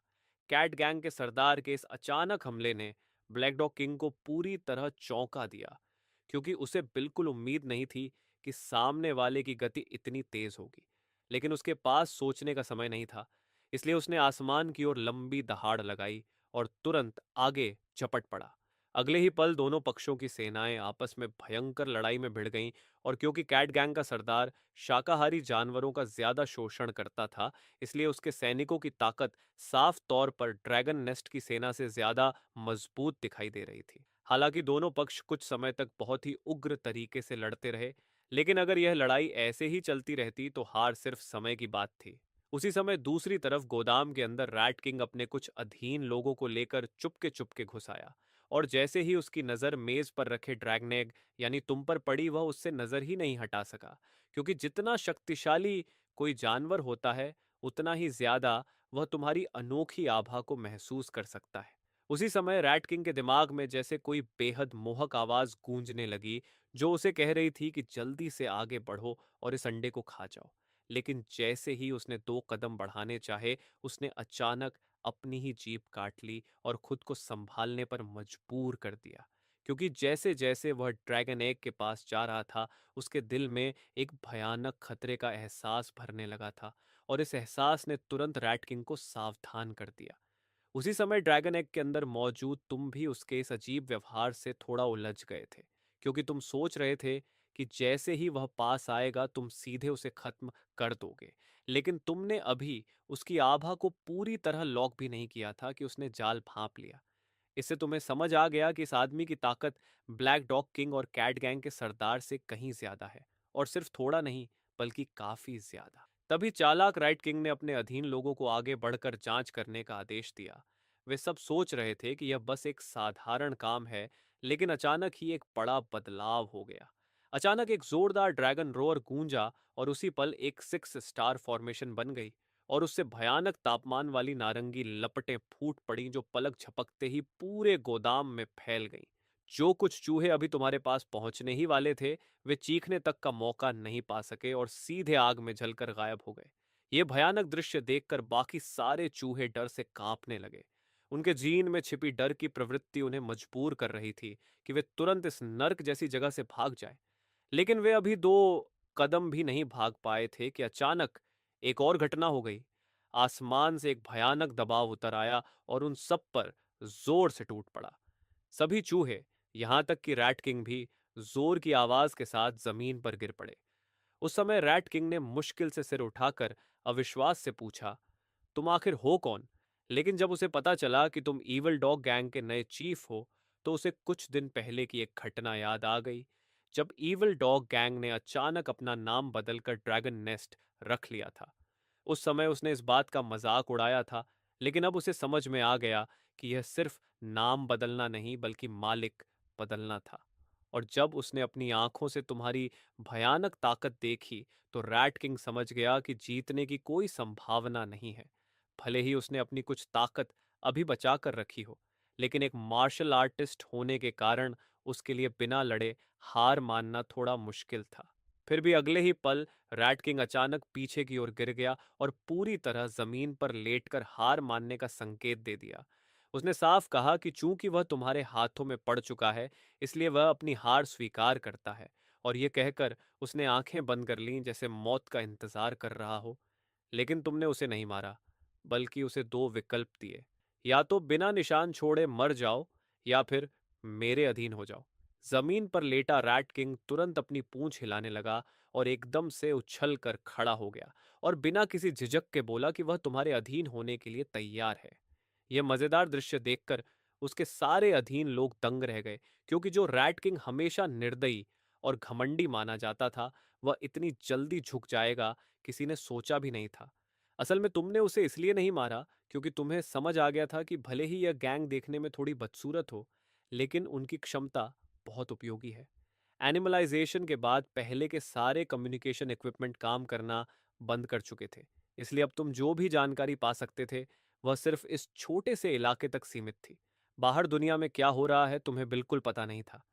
कैट गैंग के सरदार के इस अचानक हमले ने ब्लैक डॉग किंग को पूरी तरह चौंका दिया, क्योंकि उसे बिल्कुल उम्मीद नहीं थी कि सामने वाले की गति इतनी तेज होगी। लेकिन उसके पास सोचने का समय नहीं था, इसलिए उसने आसमान की ओर लंबी दहाड़ लगाई और तुरंत आगे झपट पड़ा। अगले ही पल दोनों पक्षों की सेनाएं आपस में भयंकर लड़ाई में भिड़ गईं, और क्योंकि कैट गैंग का सरदार शाकाहारी जानवरों का ज्यादा शोषण करता था, इसलिए उसके सैनिकों की ताकत साफ तौर पर ड्रैगन नेस्ट की सेना से ज्यादा मजबूत दिखाई दे रही थी। हालांकि दोनों पक्ष कुछ समय तक बहुत ही उग्र तरीके से लड़ते रहे, लेकिन अगर यह लड़ाई ऐसे ही चलती रहती तो हार सिर्फ समय की बात थी। उसी समय दूसरी तरफ गोदाम के अंदर रैट किंग अपने कुछ अधीन लोगों को लेकर चुपके चुपके घुस आया, और जैसे ही उसकी नजर मेज पर रखे ड्रैगनेग यानी तुम पर पड़ी, वह उससे नजर ही नहीं हटा सका, क्योंकि जितना शक्तिशाली कोई जानवर होता है, उतना ही ज्यादा वह तुम्हारी अनोखी आभा को महसूस कर सकता है। उसी समय रैट किंग के दिमाग में जैसे कोई बेहद मोहक आवाज गूंजने लगी, जो उसे कह रही थी कि जल्दी से आगे बढ़ो और इस अंडे को खा जाओ। लेकिन जैसे ही उसने 2 कदम बढ़ाने चाहे, उसने अचानक अपनी ही जीभ काट ली और खुद को संभालने पर मजबूर कर दिया, क्योंकि जैसे जैसे वह ड्रैगन एग के पास जा रहा था, उसके दिल में एक भयानक खतरे का एहसास भरने लगा था, और इस एहसास ने तुरंत रैट किंग को सावधान कर दिया। उसी समय ड्रैगन एग के अंदर मौजूद तुम भी उसके इस अजीब व्यवहार से थोड़ा उलझ गए थे, क्योंकि तुम सोच रहे थे कि जैसे ही वह पास आएगा तुम सीधे उसे खत्म कर दोगे। लेकिन तुमने अभी उसकी आभा को पूरी तरह लॉक भी नहीं किया था कि उसने जाल भांप लिया। इससे तुम्हें समझ आ गया कि इस आदमी की ताकत ब्लैक डॉग किंग और कैट गैंग के सरदार से कहीं ज्यादा है, और सिर्फ थोड़ा नहीं बल्कि काफी ज्यादा। तभी चालाक राइट किंग ने अपने अधीन लोगों को आगे बढ़कर जांच करने का आदेश दिया। वे सब सोच रहे थे कि यह बस एक साधारण काम है, लेकिन अचानक ही एक बड़ा बदलाव हो गया। अचानक एक जोरदार ड्रैगन रोअर गूंजा, और उसी पल एक 6 स्टार फॉर्मेशन बन गई, और उससे भयानक तापमान वाली नारंगी लपटें फूट पड़ी, जो पलक झपकते ही पूरे गोदाम में फैल गईं। जो कुछ चूहे अभी तुम्हारे पास पहुंचने ही वाले थे, वे चीखने तक का मौका नहीं पा सके और सीधे आग में जलकर गायब हो गए। ये भयानक दृश्य देखकर बाकी सारे चूहे डर से कांपने लगे। उनके जीन में छिपी डर की प्रवृत्ति उन्हें मजबूर कर रही थी कि वे तुरंत इस नर्क जैसी जगह से भाग जाएं। लेकिन वे अभी 2 कदम भी नहीं भाग पाए थे कि अचानक एक और घटना हो गई। आसमान से एक भयानक दबाव उतर आया और उन सब पर जोर से टूट पड़ा। सभी चूहे, यहां तक कि रैट किंग भी, जोर की आवाज के साथ जमीन पर गिर पड़े। उस समय रैट किंग ने मुश्किल से सिर उठाकर अविश्वास से पूछा, तुम आखिर हो कौन? लेकिन जब उसे पता चला कि तुम ईवल डॉग गैंग के नए चीफ हो, तो उसे कुछ दिन पहले की एक घटना याद आ गई, जब ईवल डॉग गैंग ने अचानक अपना नाम बदलकर ड्रैगन नेस्ट रख लिया था। उस समय उसने इस बात का मजाक उड़ाया था, लेकिन अब उसे समझ में आ गया कि यह सिर्फ नाम बदलना नहीं बल्कि मालिक बदलना था। और जब उसने अपनी आंखों से तुम्हारी भयानक ताकत देखी तो रैट किंग समझ गया कि जीतने की कोई संभावना नहीं है। भले ही उसने अपनी कुछ ताकत अभी बचा कर रखी हो, लेकिन एक मार्शल आर्टिस्ट होने के कारण उसके लिए बिना लड़े हार मानना थोड़ा मुश्किल था। फिर भी अगले ही पल रैट किंग अचानक पीछे की ओर गिर गया और पूरी तरह जमीन पर लेटकर हार मानने का संकेत दे दिया। उसने साफ कहा कि चूंकि वह तुम्हारे हाथों में पड़ चुका है, इसलिए वह अपनी हार स्वीकार करता है। और यह कहकर उसने आंखें बंद कर लीं जैसे मौत का इंतजार कर रहा हो। लेकिन तुमने उसे नहीं मारा, बल्कि उसे दो विकल्प दिए। या तो बिना निशान छोड़े मर जाओ, या फिर मेरे अधीन हो जाओ। जमीन पर लेटा रैट किंग तुरंत अपनी पूंछ हिलाने लगा और एकदम से उछल कर खड़ा हो गया और बिना किसी झिझक के बोला कि वह तुम्हारे अधीन होने के लिए तैयार है। यह मजेदार दृश्य देखकर उसके सारे अधीन लोग दंग रह गए, क्योंकि जो रैट किंग हमेशा निर्दयी और घमंडी माना जाता था, वह इतनी जल्दी झुक जाएगा किसी ने सोचा भी नहीं था। असल में तुमने उसे इसलिए नहीं मारा क्योंकि तुम्हें समझ आ गया था कि भले ही यह गैंग देखने में थोड़ी बदसूरत हो, लेकिन उनकी क्षमता बहुत उपयोगी है। एनिमलाइजेशन के बाद पहले के सारे कम्युनिकेशन इक्विपमेंट काम करना बंद कर चुके थे, इसलिए अब तुम जो भी जानकारी पा सकते थे वह सिर्फ इस छोटे से इलाके तक सीमित थी। बाहर दुनिया में क्या हो रहा है तुम्हें बिल्कुल पता नहीं था।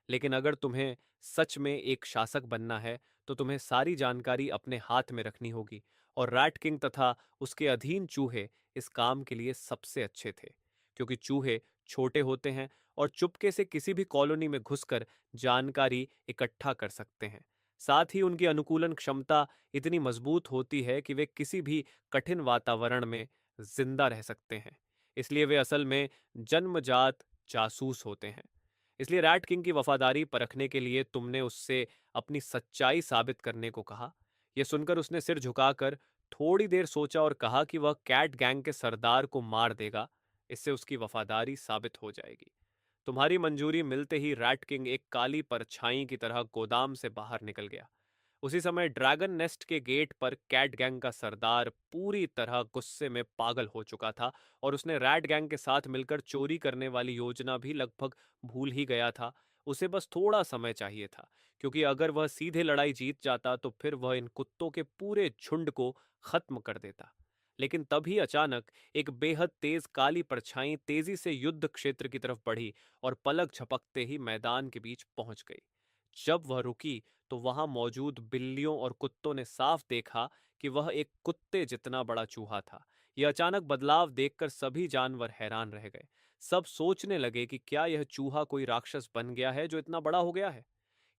लेकिन अगर तुम्हें सच में एक शासक बनना है तो तुम्हें सारी जानकारी अपने हाथ में रखनी होगी, और रैट किंग तथा उसके अधीन चूहे इस काम के लिए सबसे अच्छे थे, क्योंकि चूहे छोटे होते हैं और चुपके से किसी भी कॉलोनी में घुसकर जानकारी इकट्ठा कर सकते हैं। साथ ही उनकी अनुकूलन क्षमता इतनी मजबूत होती है कि वे किसी भी कठिन वातावरण में जिंदा रह सकते हैं। इसलिए वे असल में जन्मजात जासूस होते हैं। इसलिए रैट किंग की वफादारी परखने के लिए तुमने उससे अपनी सच्चाई साबित करने को कहा। यह सुनकर उसने सिर झुकाकर थोड़ी देर सोचा और कहा कि वह कैट गैंग के सरदार को मार देगा। इससे उसकी वफादारी साबित हो जाएगी। तुम्हारी मंजूरी मिलते ही रैट किंग एक काली परछाई की तरह गोदाम से बाहर निकल गया। उसी समय ड्रैगन नेस्ट के गेट पर कैट गैंग का सरदार पूरी तरह गुस्से में पागल हो चुका था, और उसने रैट गैंग के साथ मिलकर चोरी करने वाली योजना भी लगभग भूल ही गया था। उसे बस थोड़ा समय चाहिए था, क्योंकि अगर वह सीधे लड़ाई जीत जाता तो फिर वह इन कुत्तों के पूरे झुंड को खत्म कर देता। लेकिन तभी अचानक एक बेहद तेज काली परछाई तेजी से युद्ध क्षेत्र की तरफ बढ़ी और पलक झपकते ही मैदान के बीच पहुंच गई। जब वह रुकी तो वहां मौजूद बिल्लियों और कुत्तों ने साफ देखा कि वह एक कुत्ते जितना बड़ा चूहा था। यह अचानक बदलाव देखकर सभी जानवर हैरान रह गए। सब सोचने लगे कि क्या यह चूहा कोई राक्षस बन गया है जो इतना बड़ा हो गया है।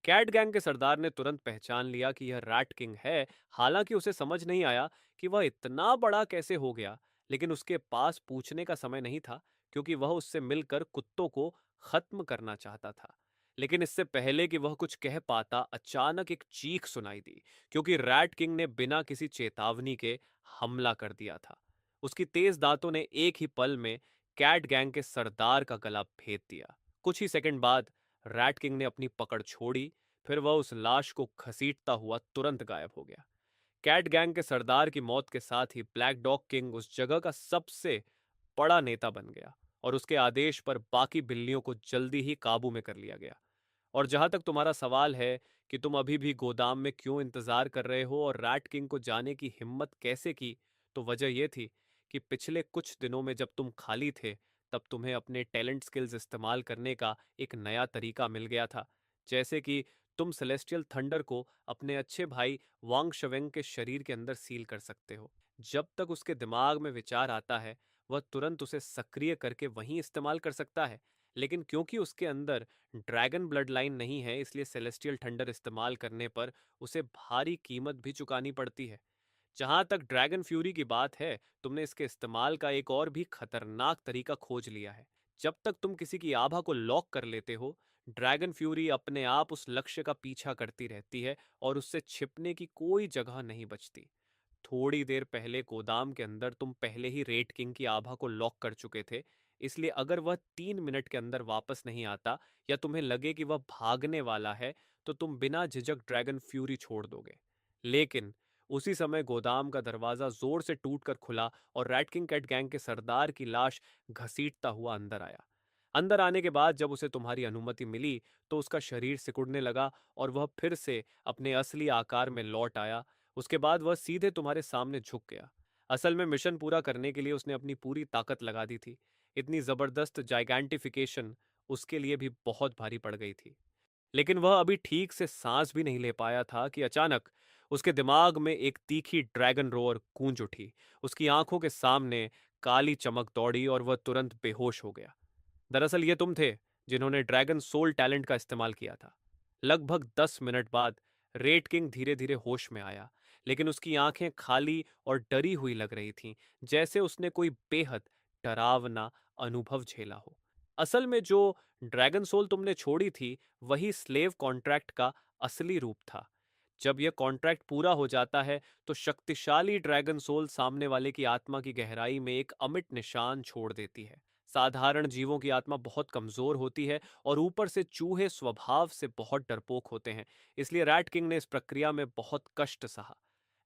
कैट गैंग के सरदार ने तुरंत पहचान लिया कि यह रैट किंग है। हालांकि उसे समझ नहीं आया कि वह इतना बड़ा कैसे हो गया, लेकिन उसके पास पूछने का समय नहीं था, क्योंकि वह उससे मिलकर कुत्तों को खत्म करना चाहता था। लेकिन इससे पहले कि वह कुछ कह पाता, अचानक एक चीख सुनाई दी, क्योंकि रैट किंग ने बिना किसी चेतावनी के हमला कर दिया था। उसकी तेज दांतों ने एक ही पल में कैट गैंग के सरदार का गला भेद दिया। कुछ ही सेकंड बाद रैट किंग ने अपनी पकड़ छोड़ी, फिर वह उस लाश को घसीटता हुआ तुरंत गायब हो गया। कैट गैंग के सरदार की मौत के साथ ही ब्लैक डॉग किंग उस जगह का सबसे बड़ा नेता बन गया, और उसके आदेश पर बाकी बिल्लियों को जल्दी ही काबू में कर लिया गया। और जहां तक तुम्हारा सवाल है कि तुम अभी भी गोदाम में क्यों इंतजार कर रहे हो और रैट किंग को जाने की हिम्मत कैसे की, तो वजह यह थी कि पिछले कुछ दिनों में जब तुम खाली थे, तब तुम्हें अपने टैलेंट स्किल्स इस्तेमाल करने का एक नया तरीका मिल गया था। जैसे कि तुम सेलेस्टियल थंडर को अपने अच्छे भाई वांग शवेंग के शरीर के अंदर सील कर सकते हो। जब तक उसके दिमाग में विचार आता है, वह तुरंत उसे सक्रिय करके वहीं इस्तेमाल कर सकता है। लेकिन क्योंकि उसके अंदर ड्रैगन ब्लड लाइन नहीं है, इसलिए सेलेस्टियल थंडर इस्तेमाल करने पर उसे भारी कीमत भी चुकानी पड़ती है। जहां तक ड्रैगन फ्यूरी की बात है, तुमने इसके इस्तेमाल का एक और भी खतरनाक तरीका खोज लिया है। जब तक तुम किसी की आभा को लॉक कर लेते हो, ड्रैगन फ्यूरी अपने आप उस लक्ष्य का पीछा करती रहती है और उससे छिपने की कोई जगह नहीं बचती। थोड़ी देर पहले गोदाम के अंदर तुम पहले ही रेड किंग की आभा को लॉक कर चुके थे, इसलिए अगर वह 3 मिनट के अंदर वापस नहीं आता या तुम्हें लगे कि वह भागने वाला है, तो तुम बिना झिझक ड्रैगन फ्यूरी छोड़ दोगे। लेकिन उसी समय गोदाम का दरवाजा जोर से टूटकर खुला और रैट किंग कैट गैंग के सरदार की लाश घसीटता हुआ अंदर आया। अंदर आने के बाद जब उसे तुम्हारी अनुमति मिली तो उसका शरीर सिकुड़ने लगा और वह फिर से अपने असली आकार में लौट आया। उसके बाद वह सीधे तुम्हारे सामने झुक गया। असल में मिशन पूरा करने के लिए उसने अपनी पूरी ताकत लगा दी थी। इतनी जबरदस्त जाइगेंटिफिकेशन उसके लिए भी बहुत भारी पड़ गई थी। लेकिन वह अभी ठीक से सांस भी नहीं ले पाया था कि अचानक उसके दिमाग में एक तीखी ड्रैगन रोअर गूंज उठी। उसकी आंखों के सामने काली चमक दौड़ी और वह तुरंत बेहोश हो गया। दरअसल ये तुम थे जिन्होंने ड्रैगन सोल टैलेंट का इस्तेमाल किया था। लगभग 10 मिनट बाद रेड किंग धीरे धीरे होश में आया, लेकिन उसकी आंखें खाली और डरी हुई लग रही थीं, जैसे उसने कोई बेहद डरावना अनुभव झेला हो। असल में जो ड्रैगन सोल तुमने छोड़ी थी वही स्लेव कॉन्ट्रैक्ट का असली रूप था। जब यह कॉन्ट्रैक्ट पूरा हो जाता है तो शक्तिशाली ड्रैगन सोल सामने वाले की आत्मा की गहराई में एक अमिट निशान छोड़ देती है। साधारण जीवों की आत्मा बहुत कमजोर होती है और ऊपर से चूहे स्वभाव से बहुत डरपोक होते हैं, इसलिए रैट किंग ने इस प्रक्रिया में बहुत कष्ट सहा।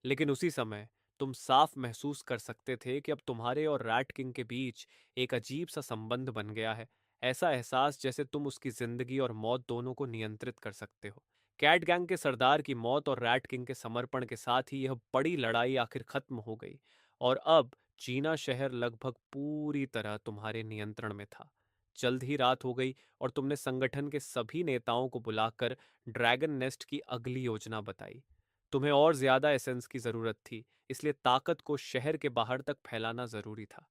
लेकिन उसी समय तुम साफ महसूस कर सकते थे कि अब तुम्हारे और रैट किंग के बीच एक अजीब सा संबंध बन गया है। ऐसा एहसास जैसे तुम उसकी जिंदगी और मौत दोनों को नियंत्रित कर सकते हो। कैट गैंग के सरदार की मौत और रैट किंग के समर्पण के साथ ही यह बड़ी लड़ाई आखिर खत्म हो गई और अब चीना शहर लगभग पूरी तरह तुम्हारे नियंत्रण में था। जल्द ही रात हो गई और तुमने संगठन के सभी नेताओं को बुलाकर ड्रैगन नेस्ट की अगली योजना बताई। तुम्हें और ज्यादा एसेंस की जरूरत थी, इसलिए ताकत को शहर के बाहर तक फैलाना जरूरी था।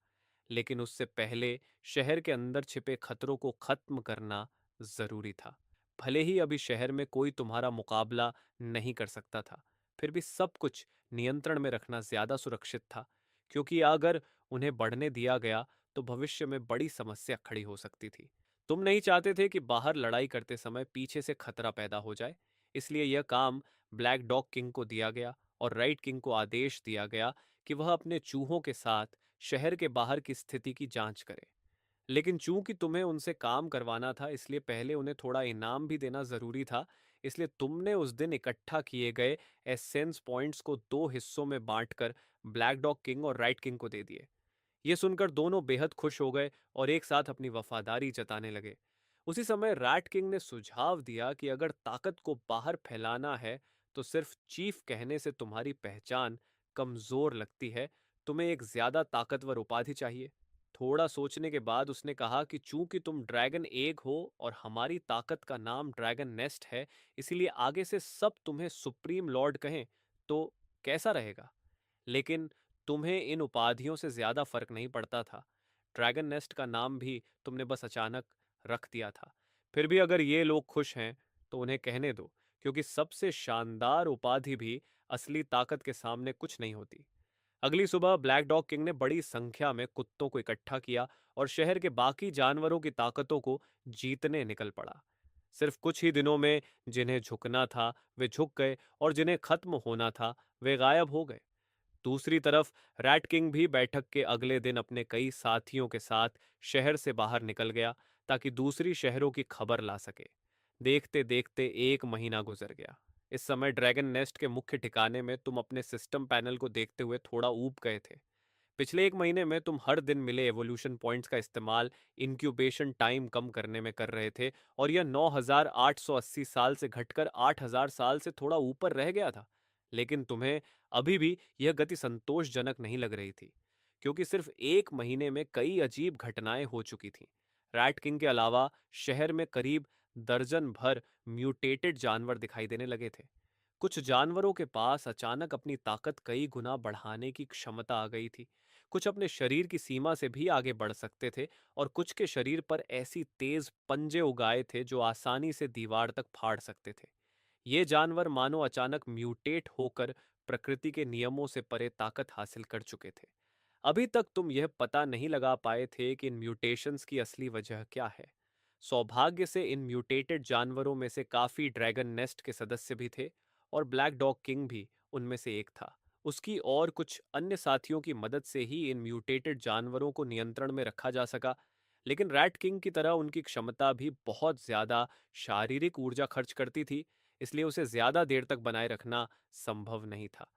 लेकिन उससे पहले शहर के अंदर छिपे खतरों को खत्म करना जरूरी था। भले ही अभी शहर में कोई तुम्हारा मुकाबला नहीं कर सकता था, फिर भी सब कुछ नियंत्रण में रखना ज्यादा सुरक्षित था, क्योंकि अगर उन्हें बढ़ने दिया गया तो भविष्य में बड़ी समस्या खड़ी हो सकती थी। तुम नहीं चाहते थे कि बाहर लड़ाई करते समय पीछे से खतरा पैदा हो जाए, इसलिए यह काम ब्लैक डॉग किंग को दिया गया और राइट किंग को आदेश दिया गया कि वह अपने चूहों के साथ शहर के बाहर की स्थिति की जांच करे। लेकिन चूंकि तुम्हें उनसे काम करवाना था, इसलिए पहले उन्हें थोड़ा इनाम भी देना जरूरी था। इसलिए तुमने उस दिन इकट्ठा किए गए एसेंस पॉइंट्स को दो हिस्सों में बांटकर ब्लैक डॉग किंग और राइट किंग को दे दिए। ये सुनकर दोनों बेहद खुश हो गए और एक साथ अपनी वफादारी जताने लगे। उसी समय रैट किंग ने सुझाव दिया कि अगर ताकत को बाहर फैलाना है तो सिर्फ चीफ कहने से तुम्हारी पहचान कमजोर लगती है, तुम्हें एक ज्यादा ताकतवर उपाधि चाहिए। थोड़ा सोचने के बाद उसने कहा कि चूंकि तुम ड्रैगन एग हो और हमारी ताकत का नाम ड्रैगन नेस्ट है, इसीलिए आगे से सब तुम्हें सुप्रीम लॉर्ड कहें तो कैसा रहेगा। लेकिन तुम्हें इन उपाधियों से ज्यादा फर्क नहीं पड़ता था। ड्रैगन नेस्ट का नाम भी तुमने बस अचानक रख दिया था। फिर भी अगर ये लोग खुश हैं तो उन्हें कहने दो, क्योंकि सबसे शानदार उपाधि भी असली ताकत के सामने कुछ नहीं होती। अगली सुबह ब्लैक डॉग किंग ने बड़ी संख्या में कुत्तों को इकट्ठा किया और शहर के बाकी जानवरों की ताकतों को जीतने निकल पड़ा। सिर्फ कुछ ही दिनों में जिन्हें झुकना था वे झुक गए और जिन्हें खत्म होना था वे गायब हो गए। दूसरी तरफ रैट किंग भी बैठक के अगले दिन अपने कई साथियों के साथ शहर से बाहर निकल गया ताकि दूसरी शहरों की खबर ला सके। देखते देखते 1 महीना गुजर गया। इस समय ड्रैगन नेस्ट के मुख्य ठिकाने में तुम अपने सिस्टम पैनल को देखते हुए थोड़ा ऊब गए थे। पिछले 1 महीने में तुम हर दिन मिले एवोल्यूशन पॉइंट्स का इस्तेमाल इंक्यूबेशन टाइम कम करने में कर रहे थे और यह 9880 साल से घटकर 8000 साल से थोड़ा ऊपर रह गया था। लेकिन तुम्हें अभी भी यह गति संतोषजनक नहीं लग रही थी, क्योंकि सिर्फ 1 महीने में कई अजीब घटनाएं हो चुकी थीं। रैट किंग के अलावा शहर में करीब दर्जन भर म्यूटेटेड जानवर दिखाई देने लगे थे। कुछ जानवरों के पास अचानक अपनी ताकत कई गुना बढ़ाने की क्षमता आ गई थी। कुछ अपने शरीर की सीमा से भी आगे बढ़ सकते थे और कुछ के शरीर पर ऐसी तेज पंजे उगाए थे जो आसानी से दीवार तक फाड़ सकते थे। ये जानवर मानो अचानक म्यूटेट होकर प्रकृति के नियमों से परे ताकत हासिल कर चुके थे। अभी तक तुम यह पता नहीं लगा पाए थे कि इन म्यूटेशंस की असली वजह क्या है। सौभाग्य से इन म्यूटेटेड जानवरों में से काफी ड्रैगन नेस्ट के सदस्य भी थे और ब्लैक डॉग किंग भी उनमें से एक था। उसकी और कुछ अन्य साथियों की मदद से ही इन म्यूटेटेड जानवरों को नियंत्रण में रखा जा सका। लेकिन रैट किंग की तरह उनकी क्षमता भी बहुत ज्यादा शारीरिक ऊर्जा खर्च करती थी, इसलिए उसे ज्यादा देर तक बनाए रखना संभव नहीं था।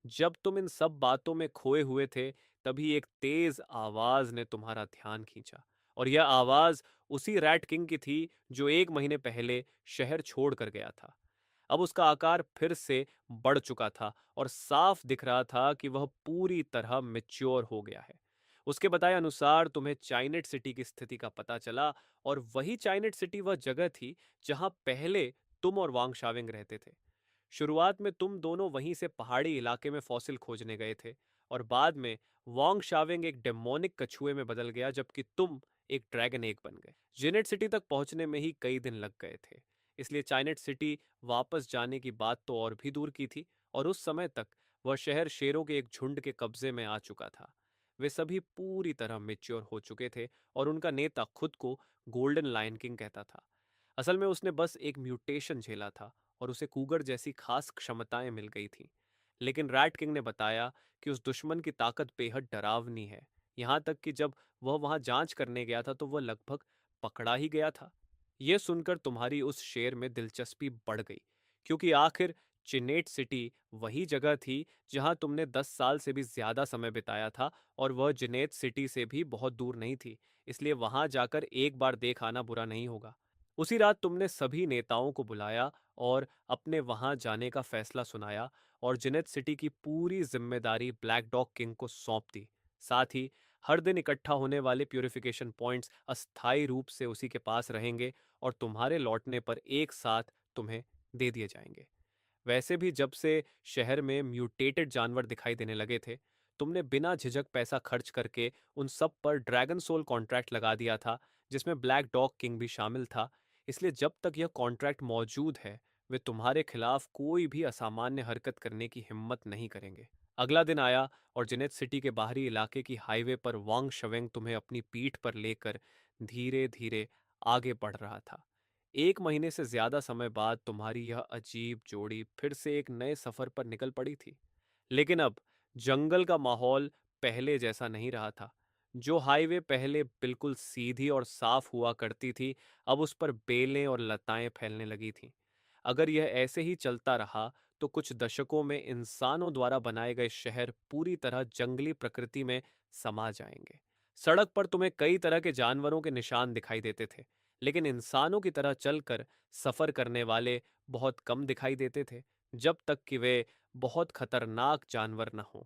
जब तुम इन सब बातों में खोए हुए थे, तभी एक तेज आवाज ने तुम्हारा ध्यान खींचा। और यह आवाज उसी रैट किंग की थी जो 1 महीने पहले शहर छोड़कर गया था। अब उसका आकार फिर से बढ़ चुका था और साफ दिख रहा था कि वह पूरी तरह मैच्योर हो गया है। उसके बताए अनुसार तुम्हें चाइनेट सिटी की स्थिति का पता चला, और वही चाइनेट सिटी वह जगह थी जहां पहले तुम और वांग शाविंग रहते थे। शुरुआत में तुम दोनों वहीं से पहाड़ी इलाके में फॉसिल खोजने गए थे, और बाद में वांग शाविंग एक डेमोनिक कछुए में बदल गया, जबकि तुम एक ड्रैगन एग बन गए। जेनेट सिटी तक पहुंचने में ही कई दिन लग गए थे, इसलिए चाइनेट सिटी वापस जाने की बात तो और भी दूर की थी, और उस समय तक वह शहर शेरों के एक झुंड के कब्जे में आ चुका था। वे सभी पूरी तरह मेच्योर हो चुके थे, और उनका नेता खुद को गोल्डन लायन किंग कहता था। असल में उसने बस एक म्यूटेशन झेला था, और उसे कूगर जैसी खास क्षमताएं मिल गई थीं। लेकिन रैट किंग ने बताया कि उस दुश्मन की ताकत बेहद डरावनी है, यहाँ तक कि जब वह वहां जांच करने गया था तो वह लगभग पकड़ा ही गया था। यह सुनकर तुम्हारी उस शेर में दिलचस्पी बढ़ गई, क्योंकि आखिर चिनेट सिटी वही जगह थी जहां तुमने 10 साल से भी ज्यादा समय बिताया था, और वह जिनेत सिटी से भी बहुत दूर नहीं थी, इसलिए वहां जाकर एक बार देख आना बुरा नहीं होगा। उसी रात तुमने सभी नेताओं को बुलाया और अपने वहां जाने का फैसला सुनाया, और जिनेत सिटी की पूरी जिम्मेदारी ब्लैक डॉग किंग को सौंप दी। साथ ही हर दिन इकट्ठा होने वाले प्यूरिफिकेशन पॉइंट्स अस्थायी रूप से उसी के पास रहेंगे, और तुम्हारे लौटने पर एक साथ तुम्हें दे दिए जाएंगे। वैसे भी जब से शहर में म्यूटेटेड जानवर दिखाई देने लगे थे, तुमने बिना झिझक पैसा खर्च करके उन सब पर ड्रैगन सोल कॉन्ट्रैक्ट लगा दिया था, जिसमें ब्लैक डॉग किंग भी शामिल था। इसलिए जब तक यह कॉन्ट्रैक्ट मौजूद है, वे तुम्हारे खिलाफ कोई भी असामान्य हरकत करने की हिम्मत नहीं करेंगे। अगला दिन आया, और जिनेत सिटी के बाहरी इलाके की हाईवे पर वांग शवेंग तुम्हें अपनी पीठ पर लेकर धीरे धीरे आगे बढ़ रहा था। 1 महीने से ज्यादा समय बाद तुम्हारी यह अजीब जोड़ी फिर से एक नए सफर पर निकल पड़ी थी। लेकिन अब जंगल का माहौल पहले जैसा नहीं रहा था। जो हाईवे पहले बिल्कुल सीधी और साफ हुआ करती थी, अब उस पर बेलें और लताएं फैलने लगी थीं। अगर यह ऐसे ही चलता रहा, तो कुछ दशकों में इंसानों द्वारा बनाए गए शहर पूरी तरह जंगली प्रकृति में समा जाएंगे। सड़क पर तुम्हें कई तरह के जानवरों के निशान दिखाई देते थे, लेकिन इंसानों की तरह चलकर सफर करने वाले बहुत कम दिखाई देते थे, जब तक कि वे बहुत खतरनाक जानवर न हों।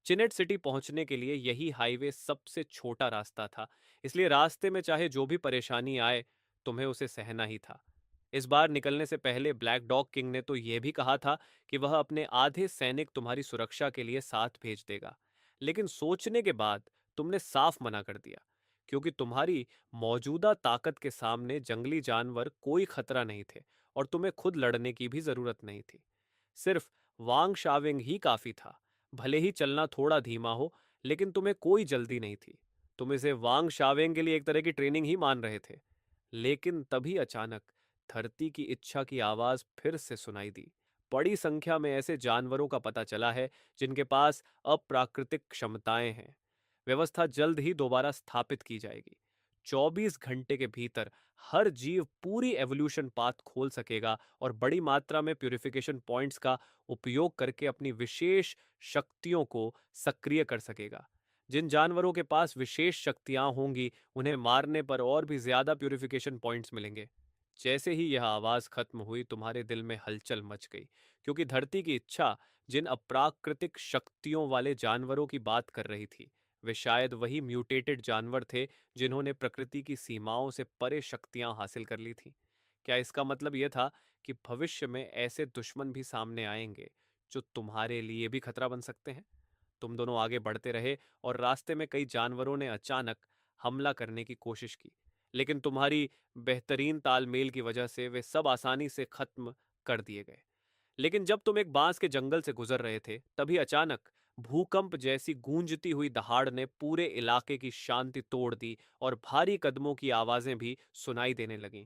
चिनेट सिटी पहुंचने के लिए यही हाईवे सबसे छोटा रास्ता था, इसलिए रास्ते में चाहे जो भी परेशानी आए, तुम्हें उसे सहना ही था। इस बार निकलने से पहले ब्लैक डॉग किंग ने तो यह भी कहा था कि वह अपने आधे सैनिक तुम्हारी सुरक्षा के लिए साथ भेज देगा, लेकिन सोचने के बाद तुमने साफ मना कर दिया, क्योंकि तुम्हारी मौजूदा ताकत के सामने जंगली जानवर कोई खतरा नहीं थे, और तुम्हें खुद लड़ने की भी जरूरत नहीं थी। सिर्फ वांग शाविंग ही काफी था। भले ही चलना थोड़ा धीमा हो, लेकिन तुम्हें कोई जल्दी नहीं थी। तुम इसे वांग शावेंग के लिए एक तरह की ट्रेनिंग ही मान रहे थे। लेकिन तभी अचानक धरती की इच्छा की आवाज फिर से सुनाई दी। बड़ी संख्या में ऐसे जानवरों का पता चला है जिनके पास अप्राकृतिक क्षमताएं हैं। व्यवस्था जल्द ही दोबारा स्थापित की जाएगी। 24 घंटे के भीतर हर जीव पूरी एवोल्यूशन पाथ खोल सकेगा, और बड़ी मात्रा में प्यूरिफिकेशन पॉइंट्स का उपयोग करके अपनी विशेष शक्तियों को सक्रिय कर सकेगा। जिन जानवरों के पास विशेष शक्तियां होंगी, उन्हें मारने पर और भी ज्यादा प्यूरिफिकेशन पॉइंट्स मिलेंगे। जैसे ही यह आवाज खत्म हुई, तुम्हारे दिल में हलचल मच गई, क्योंकि धरती की इच्छा जिन अप्राकृतिक शक्तियों वाले जानवरों की बात कर रही थी, वे शायद वही म्यूटेटेड जानवर थे जिन्होंने प्रकृति की सीमाओं से परे शक्तियां हासिल कर ली थीं। क्या इसका मतलब यह था कि भविष्य में ऐसे दुश्मन भी सामने आएंगे जो तुम्हारे लिए भी खतरा बन सकते हैं? तुम दोनों आगे बढ़ते रहे, और रास्ते में कई जानवरों ने अचानक हमला करने की कोशिश की, लेकिन तुम्हारी बेहतरीन तालमेल की वजह से वे सब आसानी से खत्म कर दिए गए। लेकिन जब तुम एक बांस के जंगल से गुजर रहे थे, तभी अचानक भूकंप जैसी गूंजती हुई दहाड़ ने पूरे इलाके की शांति तोड़ दी, और भारी कदमों की आवाजें भी सुनाई देने लगीं।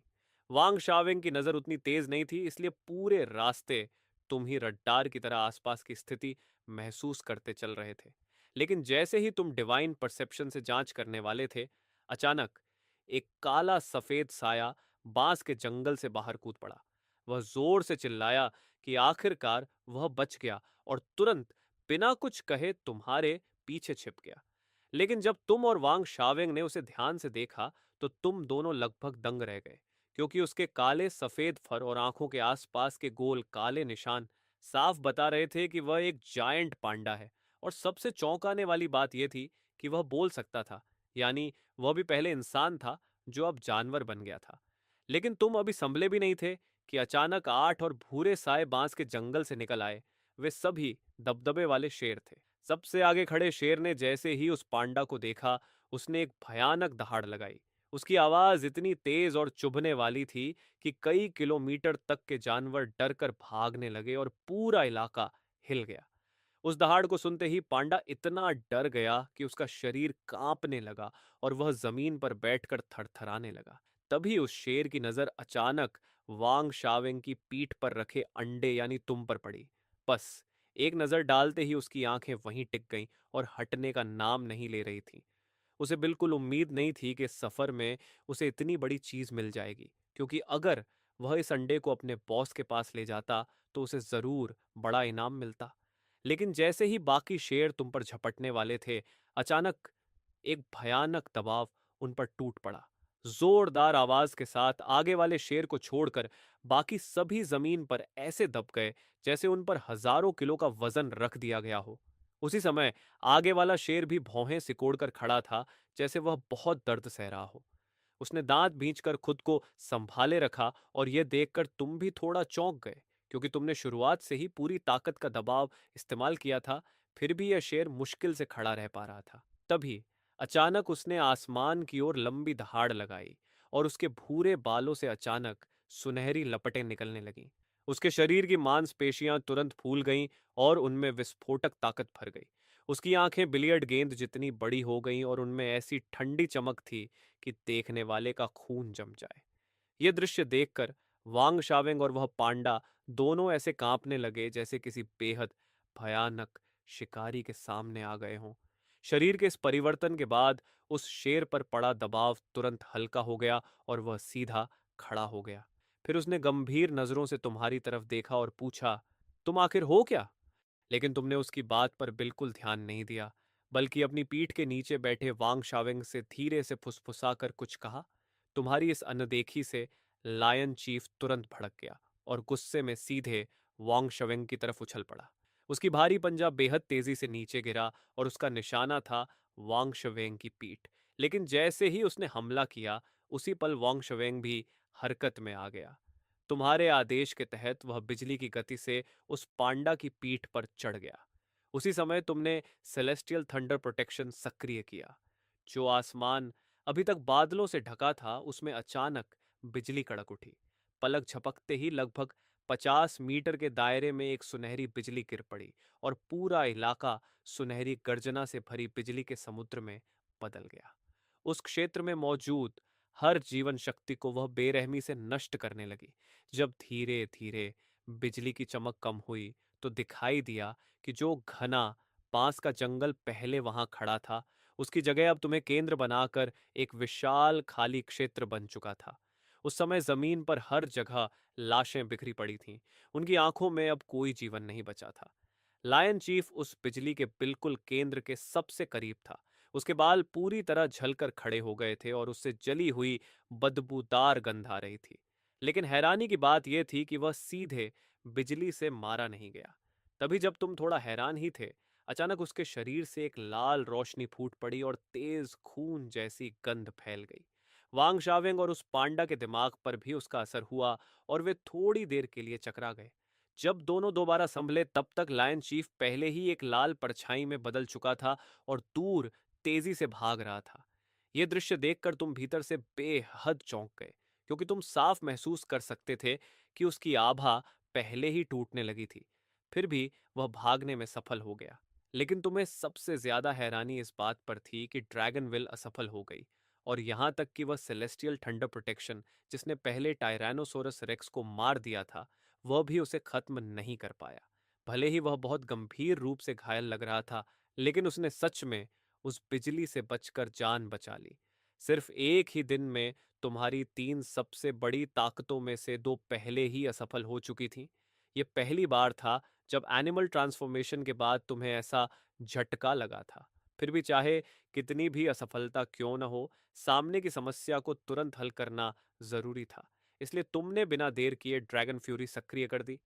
वांग शावेंग की नजर उतनी तेज नहीं थी, इसलिए पूरे रास्ते तुम ही रड्डार की तरह आसपास की स्थिति महसूस करते चल रहे थे। लेकिन जैसे ही तुम डिवाइन परसेप्शन से जांच करने वाले थे, अचानक एक काला सफेद साया बांस के जंगल से बाहर कूद पड़ा। वह जोर से चिल्लाया कि आखिरकार वह बच गया, और तुरंत बिना कुछ कहे तुम्हारे पीछे छिप गया। लेकिन जब तुम और वांग शावेंग ने उसे ध्यान से देखा, तो तुम दोनों लगभग दंग रह गए, क्योंकि उसके काले सफेद फर और आंखों के आसपास के गोल काले निशान साफ बता रहे थे कि वह एक जायंट पांडा है। और सबसे चौंकाने वाली बात यह थी कि वह बोल सकता था, यानी वह भी पहले इंसान था जो अब जानवर बन गया था। लेकिन तुम अभी संभले भी नहीं थे कि अचानक 8 और भूरे साए बांस के जंगल से निकल आए। वे सभी दबदबे वाले शेर थे। सबसे आगे खड़े शेर ने जैसे ही उस पांडा को देखा, उसने एक भयानक दहाड़ लगाई। उसकी आवाज इतनी तेज और चुभने वाली थी कि कई किलोमीटर तक के जानवर डर कर भागने लगे और पूरा इलाका हिल गया। उस दहाड़ को सुनते ही पांडा इतना डर गया कि उसका शरीर कांपने लगा और वह जमीन पर बैठकर थरथराने लगा। तभी उस शेर की नजर अचानक वांग शावेंग की पीठ पर रखे अंडे यानी तुम पर पड़ी। बस एक नजर डालते ही उसकी आंखें वहीं टिक गईं और हटने का नाम नहीं ले रही थीं। उसे बिल्कुल उम्मीद नहीं थी कि इस सफर में उसे इतनी बड़ी चीज मिल जाएगी, क्योंकि अगर वह इस अंडे को अपने बॉस के पास ले जाता तो उसे जरूर बड़ा इनाम मिलता। लेकिन जैसे ही बाकी शेर तुम पर झपटने वाले थे, अचानक एक भयानक दबाव उन पर टूट पड़ा। जोरदार आवाज के साथ आगे वाले शेर को छोड़कर बाकी सभी जमीन पर ऐसे दब गए जैसे उन पर हजारों किलो का वजन रख दिया गया हो। उसी समय आगे वाला शेर भी भौहें सिकोड़कर खड़ा था, जैसे वह बहुत दर्द सह रहा हो। उसने दांत भींचकर खुद को संभाले रखा और यह देखकर तुम भी थोड़ा चौंक गए, क्योंकि तुमने शुरुआत से ही पूरी ताकत का दबाव इस्तेमाल किया था। फिर भी यह शेर मुश्किल से खड़ा रह पा रहा था। तभी अचानक उसने आसमान की ओर लंबी दहाड़ लगाई और उसके भूरे बालों से अचानक सुनहरी लपटें निकलने लगीं। उसके शरीर की मांसपेशियां तुरंत फूल गईं और उनमें विस्फोटक ताकत भर गई। उसकी आंखें बिलियर्ड गेंद जितनी बड़ी हो गईं और उनमें ऐसी ठंडी चमक थी कि देखने वाले का खून जम जाए। यह दृश्य देखकर वांग शावेंग और वह पांडा दोनों ऐसे कांपने लगे जैसे किसी बेहद भयानक शिकारी के सामने आ गए हों। शरीर के इस परिवर्तन के बाद उस शेर पर पड़ा दबाव तुरंत हल्का हो गया और वह सीधा खड़ा हो गया। फिर उसने गंभीर नजरों से तुम्हारी तरफ देखा और पूछा, तुम आखिर हो क्या? लेकिन तुमने उसकी बात पर बिल्कुल ध्यान नहीं दिया, बल्कि अपनी पीठ के नीचे बैठे वांग शावेंग से धीरे से फुसफुसाकर कुछ कहा। तुम्हारी इस अनदेखी से लायन चीफ तुरंत भड़क गया और गुस्से में सीधे वांग शावेंग की तरफ उछल पड़ा। उसकी भारी पंजा बेहद तेजी से नीचे गिरा और उसका निशाना था वांग शावेंग की पीठ। लेकिन जैसे ही उसने हमला किया, उसी पल वांग शावेंग भी हरकत में आ गया। तुम्हारे आदेश के तहत वह बिजली की गति से उस पांडा की पीठ पर चढ़ गया। उसी समय तुमने सेलेस्टियल थंडर प्रोटेक्शन सक्रिय किया। जो आसमान अभी तक बादलों से ढका था, उसमें अचानक बिजली कड़क उठी। पलक झपकते ही लगभग 50 मीटर के दायरे में एक सुनहरी बिजली गिर पड़ी और पूरा इलाका सुनहरी गर्जना से भरी बिजली के समुद्र में बदल गया। उस क्षेत्र में मौजूद हर जीवन शक्ति को वह बेरहमी से नष्ट करने लगी। जब धीरे धीरे बिजली की चमक कम हुई, तो दिखाई दिया कि जो घना बांस का जंगल पहले वहां खड़ा था, उसकी जगह अब तुम्हें केंद्र बनाकर एक विशाल खाली क्षेत्र बन चुका था। उस समय जमीन पर हर जगह लाशें बिखरी पड़ी थीं। उनकी आंखों में अब कोई जीवन नहीं बचा था। लायन चीफ उस बिजली के बिल्कुल केंद्र के सबसे करीब था। उसके बाल पूरी तरह झलकर खड़े हो गए थे और उससे जली हुई बदबूदार गंध आ रही थी। लेकिन हैरानी की बात यह थी कि वह सीधे बिजली से मारा नहीं गया। तभी जब तुम थोड़ा हैरान ही थे, अचानक उसके शरीर से एक लाल रोशनी फूट पड़ी और तेज खून जैसी गंध फैल गई। वांग शावेंग और उस पांडा के दिमाग पर भी उसका असर हुआ और वे थोड़ी देर के लिए चकरा गए। जब दोनों दोबारा संभले, तब तक लायन चीफ पहले ही एक लाल परछाई में बदल चुका था और दूर तेजी से भाग रहा था। यह दृश्य देखकर तुम भीतर से बेहद चौंक गए, क्योंकि तुम साफ महसूस कर सकते थे कि उसकी आभा पहले ही टूटने लगी थी। फिर भी वह भागने में सफल हो गया। लेकिन तुम्हें सबसे ज्यादा हैरानी इस बात पर थी कि ड्रैगन विल असफल हो गई, और यहां तक कि वह सेलेस्टियल थंडर प्रोटेक्शन, जिसने पहले टायरानोसोरस रेक्स को मार दिया था, वह भी उसे खत्म नहीं कर पाया। भले ही वह बहुत गंभीर रूप से घायल लग रहा था, लेकिन उसने सच में उस बिजली से बचकर जान बचा ली। सिर्फ एक ही दिन में तुम्हारी 3 सबसे बड़ी ताकतों में से 2 पहले ही असफल हो चुकी थीं। यह पहली बार था जब एनिमल ट्रांसफॉर्मेशन के बाद तुम्हें ऐसा झटका लगा था। फिर भी चाहे कितनी भी असफलता क्यों न हो, सामने की समस्या को तुरंत हल करना जरूरी था। इसलिए तुमने बिना देर किए ड्रैगन फ्यूरी सक्रिय कर दी।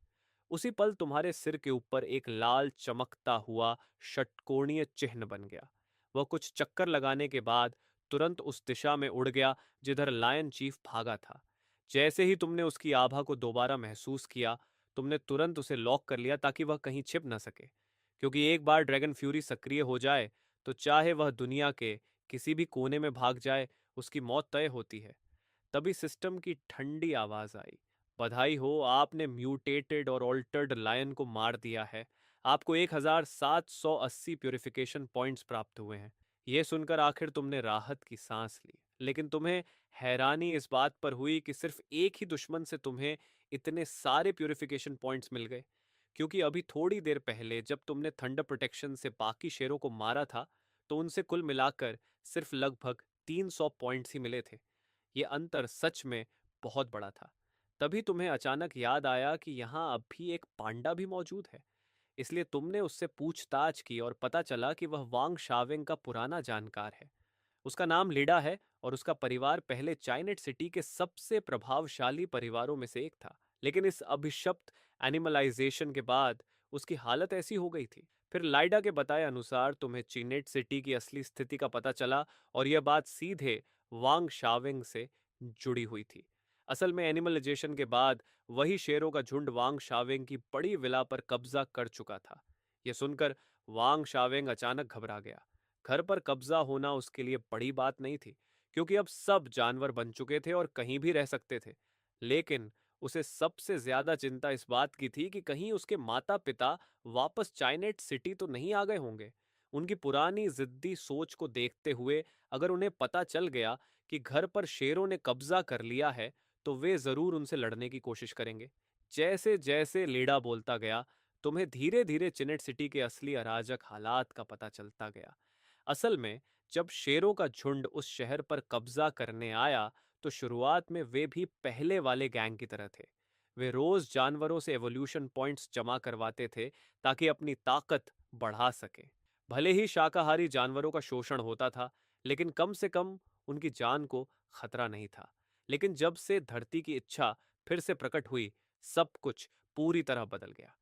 उसी पल तुम्हारे सिर के ऊपर एक लाल चमकता हुआ षटकोणीय चिन्ह बन गया। वह कुछ चक्कर लगाने के बाद तुरंत उस दिशा में उड़ गया जिधर लायन चीफ भागा था। जैसे ही तुमने उसकी आभा को दोबारा महसूस किया, तुमने तुरंत उसे लॉक कर लिया ताकि वह कहीं छिप न सके, क्योंकि एक बार ड्रैगन फ्यूरी सक्रिय हो जाए तो चाहे वह दुनिया के किसी भी कोने में भाग जाए, उसकी मौत तय होती है। तभी सिस्टम की ठंडी आवाज आई। बधाई हो, आपने म्यूटेटेड और ऑल्टर्ड लायन को मार दिया है। आपको 1780 प्यूरिफिकेशन पॉइंट्स प्राप्त हुए हैं। यह सुनकर आखिर तुमने राहत की सांस ली, लेकिन तुम्हें हैरानी इस बात पर हुई कि सिर्फ एक ही दुश्मन से तुम्हें इतने सारे प्यूरिफिकेशन पॉइंट्स मिल गए। क्योंकि अभी थोड़ी देर पहले जब तुमने थंडर प्रोटेक्शन से बाकी शेरों को मारा था, तो उनसे कुल मिलाकर सिर्फ लगभग 300 पॉइंट्स ही मिले थे। ये अंतर सच में बहुत बड़ा था। तभी तुम्हें अचानक याद आया कि यहाँ अब भी एक पांडा भी मौजूद है। इसलिए तुमने उससे पूछताछ की और पता चला कि वह वांग शावेंग का पुराना जानकार है। उसका नाम लिडा है और उसका परिवार पहले चाइनेट सिटी के सबसे प्रभावशाली परिवारों में से एक था। लेकिन इस अभिशप्त एनिमलाइजेशन के बाद उसकी हालत ऐसी हो गई थी। फिर लाइडा के बताए अनुसार तुम्हें चीनेट सिटी की असली स्थिति का पता चला, और यह बात सीधे वांग शावेंग से जुड़ी हुई थी। असल में एनिमलाइजेशन के बाद वही शेरों का झुंड वांग शावेंग की बड़ी विला पर कब्जा कर चुका था। यह सुनकर वांग शावेंग अचानक घबरा गया। घर पर कब्जा होना उसके लिए बड़ी बात नहीं थी, क्योंकि अब सब जानवर बन चुके थे और कहीं भी रह सकते थे। लेकिन उसे सबसे ज्यादा चिंता इस बात की थी कि कहीं उसके माता पिता वापस चाइनेट सिटी तो नहीं आ गए होंगे। उनकी पुरानी जिद्दी सोच को देखते हुए अगर उन्हें पता चल गया कि घर पर शेरों ने कब्जा कर लिया है, तो वे जरूर उनसे लड़ने की कोशिश करेंगे। जैसे जैसे लीडा बोलता गया, तुम्हें धीरे धीरे चिनेट सिटी के असली अराजक हालात का पता चलता गया। असल में जब शेरों का झुंड उस शहर पर कब्जा करने आया, तो शुरुआत में वे भी पहले वाले गैंग की तरह थे। वे रोज जानवरों से एवोल्यूशन पॉइंट्स जमा करवाते थे ताकि अपनी ताकत बढ़ा सके। भले ही शाकाहारी जानवरों का शोषण होता था, लेकिन कम से कम उनकी जान को खतरा नहीं था। लेकिन जब से धरती की इच्छा फिर से प्रकट हुई, सब कुछ पूरी तरह बदल गया।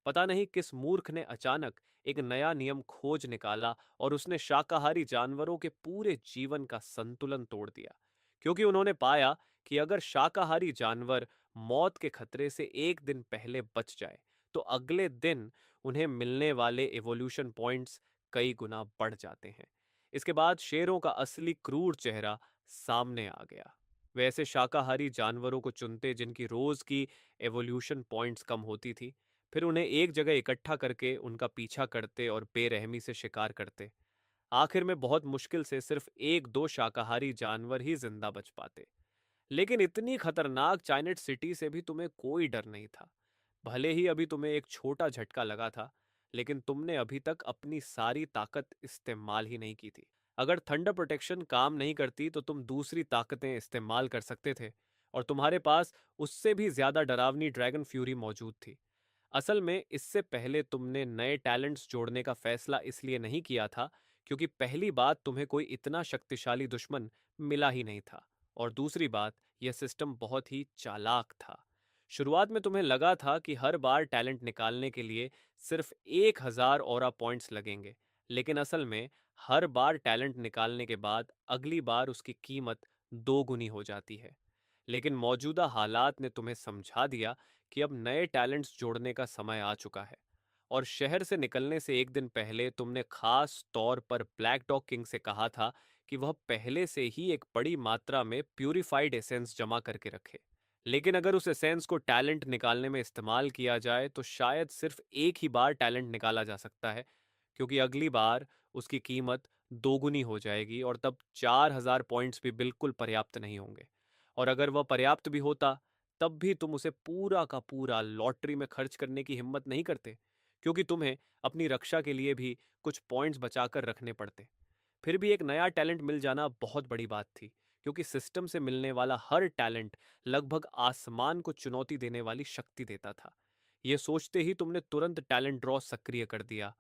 पता नहीं किस मूर्ख ने अचानक एक नया नियम खोज निकाला और उसने शाकाहारी जानवरों के पूरे जीवन का संतुलन तोड़ दिया। क्योंकि उन्होंने पाया कि अगर शाकाहारी जानवर मौत के खतरे से एक दिन पहले बच जाए, तो अगले दिन उन्हें मिलने वाले एवोल्यूशन पॉइंट्स कई गुना बढ़ जाते हैं। इसके बाद शेरों का असली क्रूर चेहरा सामने आ गया। वे ऐसे शाकाहारी जानवरों को चुनते जिनकी रोज की एवोल्यूशन पॉइंट्स कम होती थी। फिर उन्हें एक जगह इकट्ठा करके उनका पीछा करते और बेरहमी से शिकार करते। आखिर में बहुत मुश्किल से सिर्फ एक दो शाकाहारी जानवर ही जिंदा बच पाते। लेकिन इतनी खतरनाक चाइनेट सिटी से भी तुम्हें कोई डर नहीं था। भले ही अभी तुम्हें एक छोटा झटका लगा था, लेकिन तुमने अभी तक अपनी सारी ताकत इस्तेमाल ही नहीं की थी। अगर थंडर प्रोटेक्शन काम नहीं करती तो तुम दूसरी ताकतें इस्तेमाल कर सकते थे, और तुम्हारे पास उससे भी ज्यादा डरावनी ड्रैगन फ्यूरी मौजूद थी। असल में इससे पहले तुमने नए टैलेंट्स जोड़ने का फैसला इसलिए नहीं किया था, क्योंकि पहली बात तुम्हें कोई इतना शक्तिशाली दुश्मन मिला ही नहीं था, और दूसरी बात यह सिस्टम बहुत ही चालाक था। शुरुआत में तुम्हें लगा था कि हर बार टैलेंट निकालने के लिए सिर्फ 1000 ऑरा पॉइंट्स लगेंगे, लेकिन असल में हर बार टैलेंट निकालने के बाद अगली बार उसकी कीमत दो गुनी हो जाती है। लेकिन मौजूदा हालात ने तुम्हें समझा दिया कि अब नए टैलेंट्स जोड़ने का समय आ चुका है। और शहर से निकलने से एक दिन पहले तुमने खास तौर पर ब्लैक डॉग किंग से कहा था कि वह पहले से ही एक बड़ी मात्रा में प्यूरिफाइड एसेंस जमा करके रखे। लेकिन अगर उस एसेंस को टैलेंट निकालने में इस्तेमाल किया जाए तो शायद सिर्फ एक ही बार टैलेंट निकाला जा सकता है, क्योंकि अगली बार उसकी कीमत दोगुनी हो जाएगी और तब 4000 पॉइंट्स भी बिल्कुल पर्याप्त नहीं होंगे। और अगर वह पर्याप्त भी होता, तब भी तुम उसे पूरा का पूरा लॉटरी में खर्च करने की हिम्मत नहीं करते, क्योंकि तुम्हें अपनी रक्षा के लिए भी कुछ पॉइंट्स बचाकर रखने पड़ते। फिर भी एक नया टैलेंट मिल जाना बहुत बड़ी बात थी, क्योंकि सिस्टम से मिलने वाला हर टैलेंट लगभग आसमान को चुनौती देने वाली शक्ति देता था। ये सोचते ही तुमने तुरंत टैलेंट ड्रॉ सक्रिय कर दिया।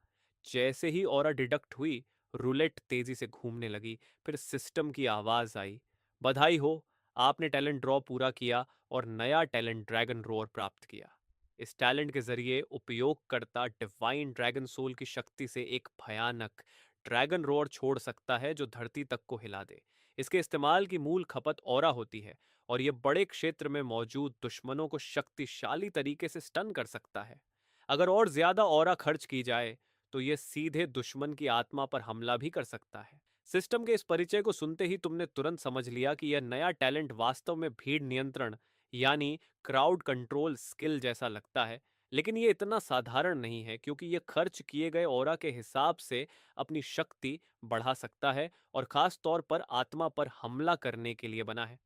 जैसे ही ऑरा डिडक्ट हुई, रूलेट तेजी से घूमने लगी। फिर सिस्टम की आवाज आई, बधाई हो, आपने टैलेंट ड्रॉ पूरा किया और नया टैलेंट ड्रैगन रोर प्राप्त किया। इस टैलेंट के जरिए उपयोगकर्ता डिवाइन ड्रैगन सोल की शक्ति से एक भयानक ड्रैगन रोर छोड़ सकता है जो धरती तक को हिला दे। इसके इस्तेमाल की मूल खपत ऑरा होती है और यह बड़े क्षेत्र में मौजूद दुश्मनों को शक्तिशाली तरीके से स्टन कर सकता है। अगर और ज्यादा ऑरा खर्च की जाए तो यह सीधे दुश्मन की आत्मा पर हमला भी कर सकता है। सिस्टम के इस परिचय को सुनते ही तुमने तुरंत समझ लिया कि यह नया टैलेंट वास्तव में भीड़ नियंत्रण यानी क्राउड कंट्रोल स्किल जैसा लगता है, लेकिन यह इतना साधारण नहीं है क्योंकि यह खर्च किए गए ऑरा के हिसाब से अपनी शक्ति बढ़ा सकता है और खास तौर पर आत्मा पर हमला करने के लिए बना है।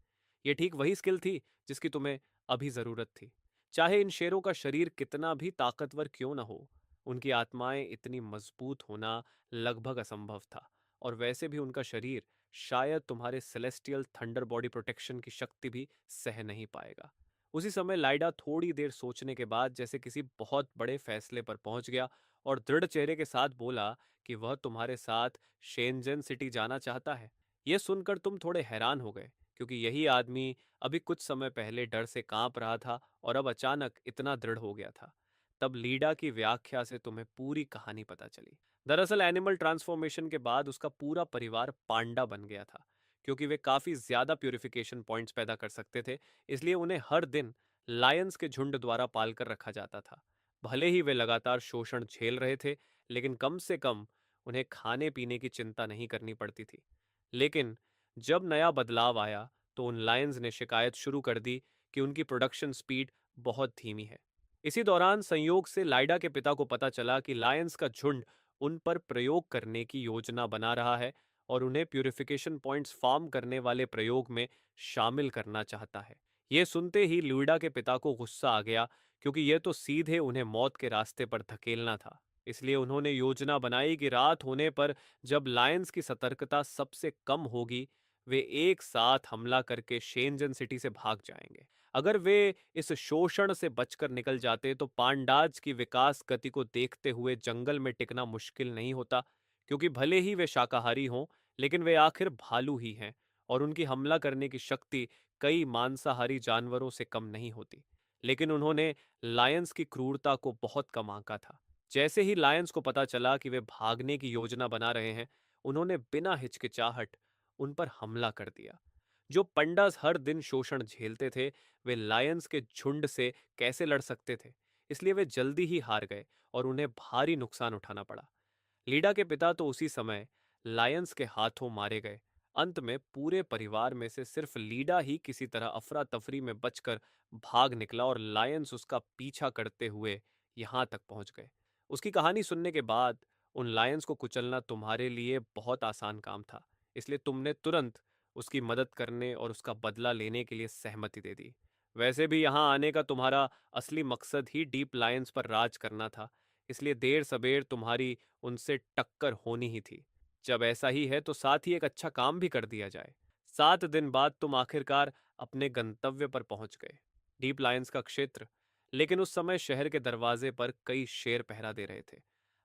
यह ठीक वही स्किल थी जिसकी तुम्हें अभी जरूरत थी। चाहे इन शेरों का शरीर कितना भी ताकतवर क्यों न हो, उनकी आत्माएं इतनी मजबूत होना लगभग असंभव था। और वैसे भी उनका शरीर शायद तुम्हारे सेलेस्टियल थंडर बॉडी प्रोटेक्शन की शक्ति भी सह नहीं पाएगा। उसी समय लाइडा थोड़ी देर सोचने के बाद जैसे किसी बहुत बड़े फैसले पर पहुंच गया और दृढ़ चेहरे के साथ बोला कि वह तुम्हारे साथ शेनजेन सिटी जाना चाहता है। यह सुनकर तुम थोड़े हैरान हो गए क्योंकि यही आदमी अभी कुछ समय पहले डर से कांप रहा था और अब अचानक इतना दृढ़ हो गया था। तब लीडा की व्याख्या से तुम्हें पूरी कहानी पता चली। दरअसल एनिमल ट्रांसफॉर्मेशन के बाद उसका पूरा परिवार पांडा बन गया था। क्योंकि वे काफी ज्यादा प्यूरिफिकेशन पॉइंट्स पैदा कर सकते थे, इसलिए उन्हें हर दिन लायंस के झुंड द्वारा पालकर रखा जाता था। भले ही वे लगातार शोषण झेल रहे थे, लेकिन कम से कम उन्हें खाने पीने की चिंता नहीं करनी पड़ती थी। लेकिन जब नया बदलाव आया तो उन लायंस ने शिकायत शुरू कर दी कि उनकी प्रोडक्शन स्पीड बहुत धीमी है। इसी दौरान संयोग से लाइडा के पिता को पता चला कि लायंस का झुंड उन पर प्रयोग करने की योजना बना रहा है और उन्हें प्यूरिफिकेशन पॉइंट्स फार्म करने वाले प्रयोग में शामिल करना चाहता है। यह सुनते ही लुइडा के पिता को गुस्सा आ गया क्योंकि यह तो सीधे उन्हें मौत के रास्ते पर धकेलना था। इसलिए उन्होंने योजना बनाई कि रात होने पर जब लायंस की सतर्कता सबसे कम होगी, वे एक साथ हमला करके शेनजन सिटी से भाग जाएंगे। अगर वे इस शोषण से बचकर निकल जाते तो पांडाज की विकास गति को देखते हुए जंगल में टिकना मुश्किल नहीं होता, क्योंकि भले ही वे शाकाहारी हों, लेकिन वे आखिर भालू ही हैं और उनकी हमला करने की शक्ति कई मांसाहारी जानवरों से कम नहीं होती। लेकिन उन्होंने लायंस की क्रूरता को बहुत कम आंका था। जैसे ही लायंस को पता चला कि वे भागने की योजना बना रहे हैं, उन्होंने बिना हिचकिचाहट उन पर हमला कर दिया। जो पंडास हर दिन शोषण झेलते थे, वे लायंस के झुंड से कैसे लड़ सकते थे? इसलिए वे जल्दी ही हार गए और उन्हें भारी नुकसान उठाना पड़ा। लीडा के पिता तो उसी समय लायंस के हाथों मारे गए। अंत में पूरे परिवार में से सिर्फ लीडा ही किसी तरह अफरा तफरी में बचकर भाग निकला और लायंस उसका पीछा करते हुए यहां तक पहुंच गए। उसकी कहानी सुनने के बाद उन लायंस को कुचलना तुम्हारे लिए बहुत आसान काम था, इसलिए तुमने तुरंत उसकी मदद करने और उसका बदला लेने के लिए सहमति दे दी। वैसे भी यहाँ आने का तुम्हारा असली मकसद ही डीप लायंस पर राज करना था, इसलिए देर सबेर तुम्हारी उनसे टक्कर होनी ही थी। जब ऐसा ही है तो साथ ही एक अच्छा काम भी कर दिया जाए। 7 दिन बाद तुम आखिरकार अपने गंतव्य पर पहुंच गए, डीप लायंस का क्षेत्र। लेकिन उस समय शहर के दरवाजे पर कई शेर पहरा दे रहे थे।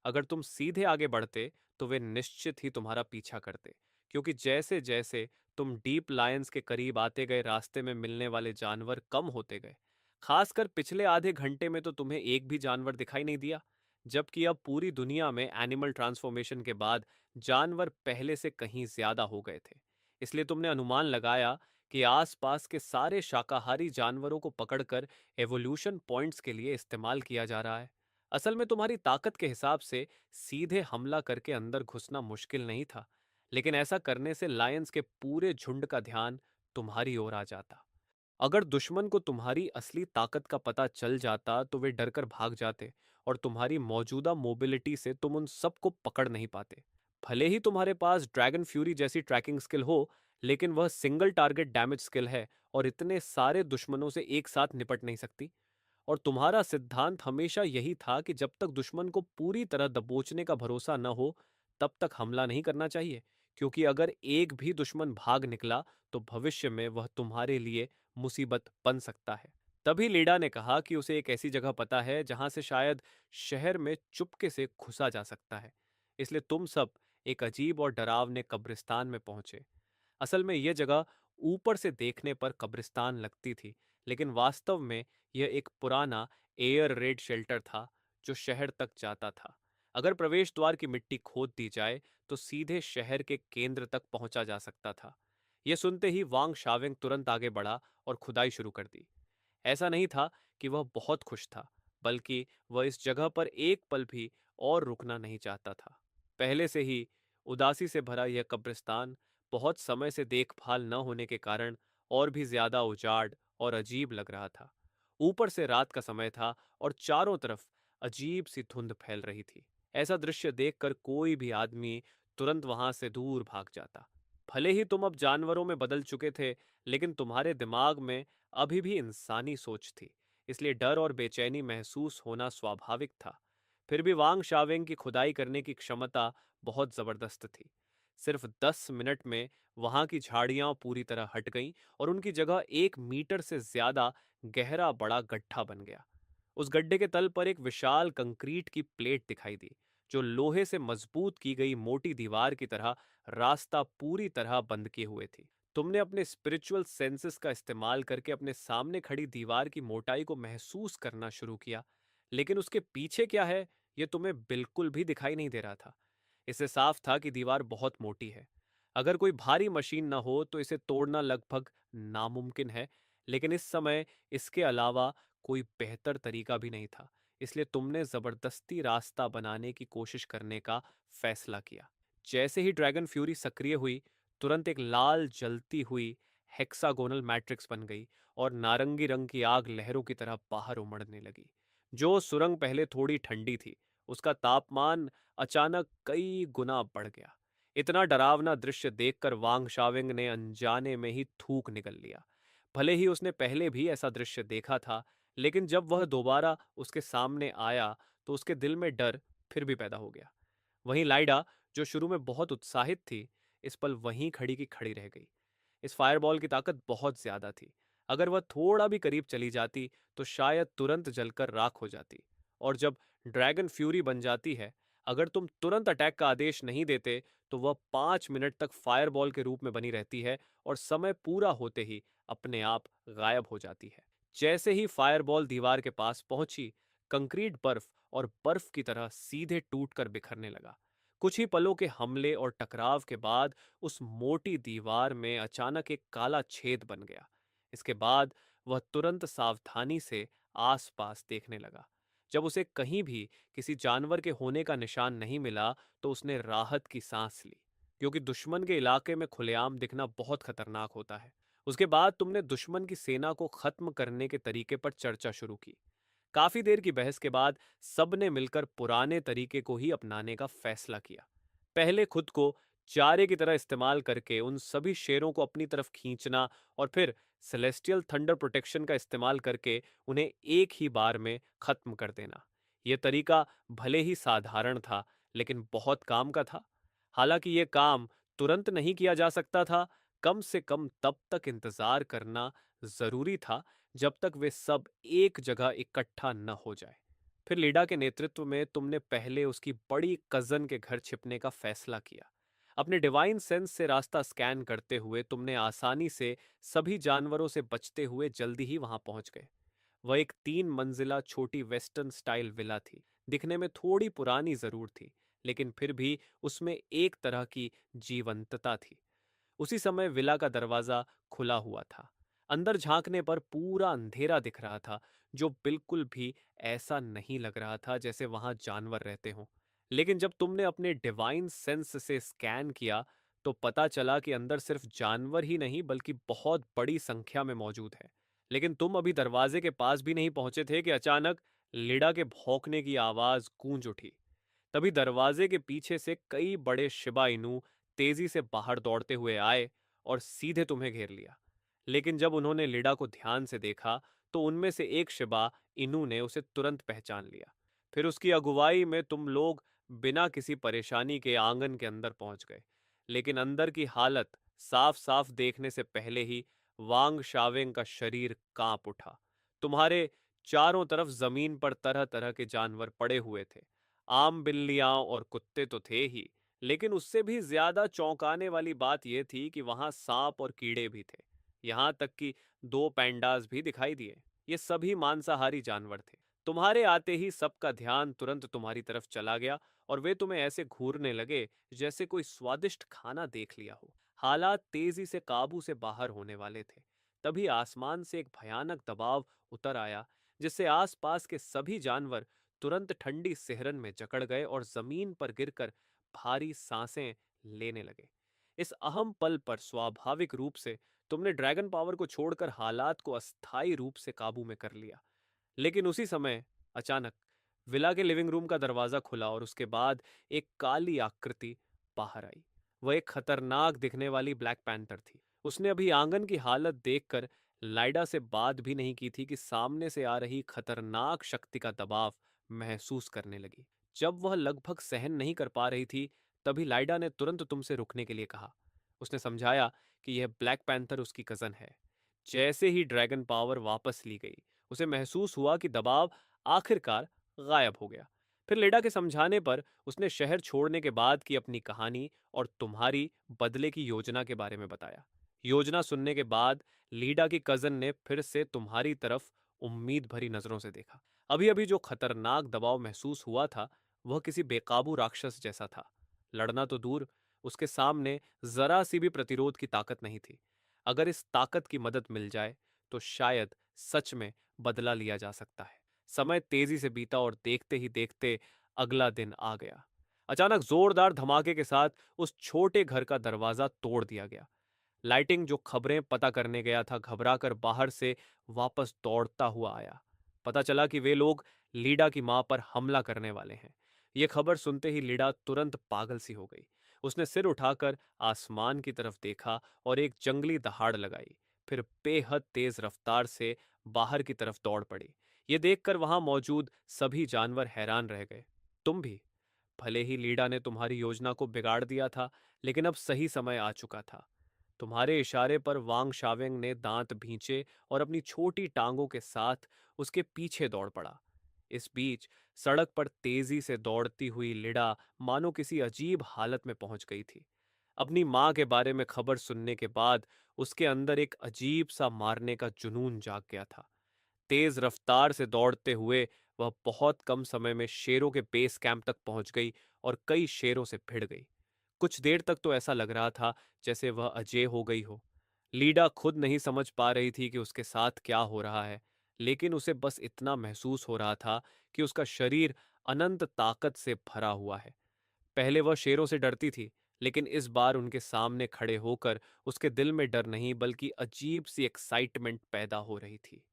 अगर तुम सीधे आगे बढ़ते तो वे निश्चित ही तुम्हारा पीछा करते, क्योंकि जैसे जैसे तुम डीप लायंस के करीब आते गए रास्ते में मिलने वाले जानवर कम होते गए। खासकर पिछले आधे घंटे में तो तुम्हें एक भी जानवर दिखाई नहीं दिया, जबकि अब पूरी दुनिया में एनिमल ट्रांसफॉर्मेशन के बाद जानवर पहले से कहीं ज्यादा हो गए थे। इसलिए तुमने अनुमान लगाया कि आसपास के सारे शाकाहारी जानवरों को पकड़कर एवोल्यूशन पॉइंट्स के लिए इस्तेमाल किया जा रहा है। असल में तुम्हारी ताकत के हिसाब से सीधे हमला करके अंदर घुसना मुश्किल नहीं था, लेकिन ऐसा करने से लायंस के पूरे झुंड का ध्यान तुम्हारी ओर आ जाता। अगर दुश्मन को तुम्हारी असली ताकत का पता चल जाता तो वे डरकर भाग जाते और तुम्हारी मौजूदा मोबिलिटी से तुम उन सबको पकड़ नहीं पाते। भले ही तुम्हारे पास ड्रैगन फ्यूरी जैसी ट्रैकिंग स्किल हो, लेकिन वह सिंगल टारगेट डैमेज स्किल है और इतने सारे दुश्मनों से एक साथ निपट नहीं सकती। और तुम्हारा सिद्धांत हमेशा यही था कि जब तक दुश्मन को पूरी तरह दबोचने का भरोसा न हो, तब तक हमला नहीं करना चाहिए, क्योंकि अगर एक भी दुश्मन भाग निकला तो भविष्य में वह तुम्हारे लिए मुसीबत बन सकता है। तभी लीडा ने कहा कि उसे एक ऐसी जगह पता है जहां से शायद शहर में चुपके से घुसा जा सकता है। इसलिए तुम सब एक अजीब और डरावने कब्रिस्तान में पहुंचे। असल में यह जगह ऊपर से देखने पर कब्रिस्तान लगती थी, लेकिन वास्तव में यह एक पुराना एयर रेड शेल्टर था जो शहर तक जाता था। अगर प्रवेश द्वार की मिट्टी खोद दी जाए तो सीधे शहर के केंद्र तक पहुंचा जा सकता था। यह सुनते ही वांग शावेंग तुरंत आगे बढ़ा और खुदाई शुरू कर दी। ऐसा नहीं था कि वह बहुत खुश था, बल्कि वह इस जगह पर एक पल भी और रुकना नहीं चाहता था। पहले से ही उदासी से भरा यह कब्रिस्तान बहुत समय से देखभाल न होने के कारण और भी ज्यादा उजाड़ और अजीब लग रहा था। ऊपर से रात का समय था और चारों तरफ अजीब सी धुंध फैल रही थी। ऐसा दृश्य देखकर कोई भी आदमी तुरंत वहां से दूर भाग जाता। भले ही तुम अब जानवरों में बदल चुके थे, लेकिन तुम्हारे दिमाग में अभी भी इंसानी सोच थी, इसलिए डर और बेचैनी महसूस होना स्वाभाविक था। फिर भी वांग शावेंग की खुदाई करने की क्षमता बहुत जबरदस्त थी। सिर्फ 10 मिनट में वहां की झाड़ियां पूरी तरह हट गईं और उनकी जगह 1 मीटर से ज्यादा गहरा बड़ा गड्ढा बन गया। उस गड्ढे के तल पर एक विशाल कंक्रीट की प्लेट दिखाई दी, जो लोहे से मजबूत की गई मोटी दीवार की तरह रास्ता पूरी तरह बंद किए हुए थी। तुमने अपने स्पिरिचुअल सेंसेस का इस्तेमाल करके अपने सामने खड़ी दीवार की मोटाई को महसूस करना शुरू किया, लेकिन उसके पीछे क्या है यह तुम्हें बिल्कुल भी दिखाई नहीं दे रहा था। इससे साफ था कि दीवार बहुत मोटी है। अगर कोई भारी मशीन न हो तो इसे तोड़ना लगभग नामुमकिन है, लेकिन इस समय इसके अलावा कोई बेहतर तरीका भी नहीं था। इसलिए तुमने जबरदस्ती रास्ता बनाने की कोशिश करने का फैसला किया। जैसे ही ड्रैगन फ्यूरी सक्रिय हुई, तुरंत एक लाल जलती हुई हेक्सागोनल मैट्रिक्स बन गई और नारंगी रंग की आग लहरों की तरह बाहर उमड़ने लगी। जो सुरंग पहले थोड़ी ठंडी थी, उसका तापमान अचानक कई गुना बढ़ गया। इतना डरावना दृश्य देखकर वांग शाविंग ने अनजाने में ही थूक निकल लिया। भले ही उसने पहले भी ऐसा दृश्य देखा था, लेकिन जब वह दोबारा उसके सामने आया तो उसके दिल में डर फिर भी पैदा हो गया। वहीं लाइडा, जो शुरू में बहुत उत्साहित थी, इस पल वहीं खड़ी की खड़ी रह गई। इस फायरबॉल की ताकत बहुत ज्यादा थी। अगर वह थोड़ा भी करीब चली जाती तो शायद तुरंत जलकर राख हो जाती। और जब ड्रैगन फ्यूरी बन जाती है, अगर तुम तुरंत अटैक का आदेश नहीं देते तो वह 5 मिनट तक फायरबॉल के रूप में बनी रहती है और समय पूरा होते ही अपने आप गायब हो जाती है। जैसे ही फायरबॉल दीवार के पास पहुंची, कंक्रीट बर्फ और बर्फ की तरह सीधे टूटकर बिखरने लगा। कुछ ही पलों के हमले और टकराव के बाद उस मोटी दीवार में अचानक एक काला छेद बन गया। इसके बाद वह तुरंत सावधानी से आसपास देखने लगा। जब उसे कहीं भी किसी जानवर के होने का निशान नहीं मिला तो उसने राहत की सांस ली, क्योंकि दुश्मन के इलाके में खुलेआम दिखना बहुत खतरनाक होता है। उसके बाद तुमने दुश्मन की सेना को खत्म करने के तरीके पर चर्चा शुरू की। काफी देर की बहस के बाद सबने मिलकर पुराने तरीके को ही अपनाने का फैसला किया। पहले खुद को चारे की तरह इस्तेमाल करके उन सभी शेरों को अपनी तरफ खींचना और फिर सेलेस्टियल थंडर प्रोटेक्शन का इस्तेमाल करके उन्हें एक ही बार में खत्म कर देना। यह तरीका भले ही साधारण था, लेकिन बहुत काम का था। हालांकि यह काम तुरंत नहीं किया जा सकता था, कम से कम तब तक इंतजार करना जरूरी था जब तक वे सब एक जगह इकट्ठा न हो जाए। फिर लीडा के नेतृत्व में तुमने पहले उसकी बड़ी कजन के घर छिपने का फैसला किया। अपने डिवाइन सेंस से रास्ता स्कैन करते हुए तुमने आसानी से सभी जानवरों से बचते हुए जल्दी ही वहां पहुंच गए। वह एक 3 मंजिला छोटी वेस्टर्न स्टाइल विला थी। दिखने में थोड़ी पुरानी जरूर थी, लेकिन फिर भी उसमें एक तरह की जीवंतता थी। उसी समय विला का दरवाजा खुला हुआ था। अंदर झांकने पर पूरा अंधेरा दिख रहा था, जो बिल्कुल भी ऐसा नहीं लग रहा था जैसे वहां जानवर रहते हों। लेकिन जब तुमने अपने डिवाइन सेंस से स्कैन किया तो पता चला कि अंदर सिर्फ जानवर ही नहीं बल्कि बहुत बड़ी संख्या में मौजूद है। लेकिन तुम अभी दरवाजे के पास भी नहीं पहुंचे थे कि अचानक लिडा के भौंकने की आवाज गूंज उठी। तभी दरवाजे के पीछे से कई बड़े शिबा इनू तेजी से बाहर दौड़ते हुए आए और सीधे तुम्हें घेर लिया। लेकिन जब उन्होंने लिडा को ध्यान से देखा तो उनमें से एक शिबा इनू ने उसे तुरंत पहचान लिया। फिर उसकी अगुवाई में तुम लोग बिना किसी परेशानी के आंगन के अंदर पहुंच गए। लेकिन अंदर की हालत साफ साफ देखने से पहले ही वांग शावेंग का शरीर कांप उठा। तुम्हारे चारों तरफ जमीन पर तरह तरह के जानवर पड़े हुए थे। आम बिल्लियां और कुत्ते तो थे ही, लेकिन उससे भी ज्यादा चौंकाने वाली बात यह थी कि वहां सांप और कीड़े भी थे। यहां तक कि दो पैंडास भी दिखाई दिए। ये सभी मांसाहारी जानवर थे। तुम्हारे आते ही सबका ध्यान तुरंत तुम्हारी तरफ चला गया और वे तुम्हें ऐसे घूरने लगे जैसे कोई स्वादिष्ट खाना देख लिया हो। हालात तेजी से काबू से बाहर होने वाले थे। तभी आसमान से एक भयानक दबाव उतर आया, जिससे आसपास के सभी जानवर तुरंत ठंडी सिहरन में जकड़ गए और जमीन पर गिरकर भारी सांसें लेने लगे। इस अहम पल पर स्वाभाविक रूप से तुमने ड्रैगन पावर को छोड़कर हालात को अस्थायी रूप से काबू में कर लिया। लेकिन उसी समय अचानक विला के लिविंग रूम का दरवाजा खुला और उसके बाद एक काली आकृति बाहर आई। वह एक खतरनाक दिखने वाली ब्लैक पैंथर थी। उसने अभी आंगन की हालत देखकर लाइडा से बात भी नहीं की थी कि सामने से आ रही खतरनाक शक्ति का दबाव महसूस करने लगी। जब वह लगभग सहन नहीं कर पा रही थी, तभी लाइडा ने तुरंत तुमसे रुकने के लिए कहा। उसने समझाया कि यह ब्लैक पैंथर उसकी कजन है। जैसे ही ड्रैगन पावर वापस ली गई, उसे महसूस हुआ कि दबाव आखिरकार गायब हो गया। फिर लेडा के समझाने पर उसने शहर छोड़ने के बाद की अपनी कहानी और तुम्हारी बदले की योजना के बारे में बताया। योजना सुनने के बाद लीडा की कजन ने फिर से तुम्हारी तरफ उम्मीद भरी नजरों से देखा। अभी अभी जो खतरनाक दबाव महसूस हुआ था, वह किसी बेकाबू राक्षस जैसा था। लड़ना तो दूर, उसके सामने जरा सी भी प्रतिरोध की ताकत नहीं थी। अगर इस ताकत की मदद मिल जाए तो शायद सच में बदला लिया जा सकता है। समय तेजी से बीता और देखते ही देखते अगला दिन आ गया। अचानक जोरदार धमाके के साथ उस छोटे घर का दरवाजा तोड़ दिया गया। लाइटिंग जो खबरें पता करने गया था, घबराकर बाहर से वापस दौड़ता हुआ आया। पता चला कि वे लोग लीडा की मां पर हमला करने वाले हैं। यह खबर सुनते ही लीडा तुरंत पागल सी हो गई। उसने सिर उठाकर आसमान की तरफ देखा और एक जंगली दहाड़ लगाई। फिर बेहद तेज रफ्तार से बाहर की तरफ दौड़ पड़ी। ये देखकर वहां मौजूद सभी जानवर हैरान रह गए। तुम भी। भले ही लीडा ने तुम्हारी योजना को बिगाड़ दिया था, लेकिन अब सही समय आ चुका था। तुम्हारे इशारे पर वांग शावेंग ने दांत भींचे और अपनी छोटी टांगों के साथ उसके पीछे दौड़ पड़ा। इस बीच सड़क पर तेजी से दौड़ती हुई लिडा मानो किसी अजीब हालत में पहुंच गई थी। अपनी मां के बारे में खबर सुनने के बाद उसके अंदर एक अजीब सा मारने का जुनून जाग गया था। तेज रफ्तार से दौड़ते हुए वह बहुत कम समय में शेरों के बेस कैंप तक पहुंच गई और कई शेरों से भिड़ गई। कुछ देर तक तो ऐसा लग रहा था जैसे वह अजेय हो गई हो। लीडा खुद नहीं समझ पा रही थी कि उसके साथ क्या हो रहा है, लेकिन उसे बस इतना महसूस हो रहा था कि उसका शरीर अनंत ताकत से भरा हुआ है। पहले वह शेरों से डरती थी, लेकिन इस बार उनके सामने खड़े होकर उसके दिल में डर नहीं बल्कि अजीब सी एक्साइटमेंट पैदा हो रही थी।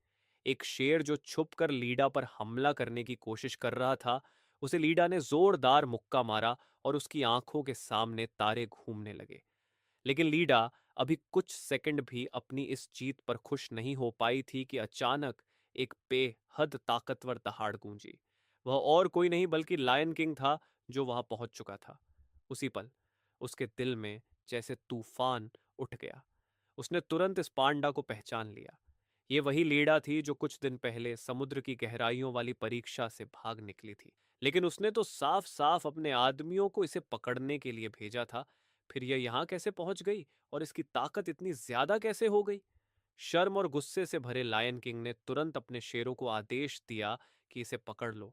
एक शेर जो छुपकर लीडा पर हमला करने की कोशिश कर रहा था, उसे लीडा ने जोरदार मुक्का मारा और उसकी आंखों के सामने तारे घूमने लगे। लेकिन लीडा अभी कुछ सेकंड भी अपनी इस जीत पर खुश नहीं हो पाई थी कि अचानक एक बेहद ताकतवर दहाड़ गूंजी। वह और कोई नहीं बल्कि लायन किंग था, जो वहां पहुंच चुका था। उसी पल उसके दिल में जैसे तूफान उठ गया। उसने तुरंत इस पांडा को पहचान लिया। ये वही लीडा थी जो कुछ दिन पहले समुद्र की गहराइयों वाली परीक्षा से भाग निकली थी। लेकिन उसने तो साफ साफ अपने आदमियों को इसे पकड़ने के लिए भेजा था। फिर यह यहां कैसे पहुंच गई और इसकी ताकत इतनी ज्यादा कैसे हो गई? शर्म और गुस्से से भरे लायन किंग ने तुरंत अपने शेरों को आदेश दिया कि इसे पकड़ लो।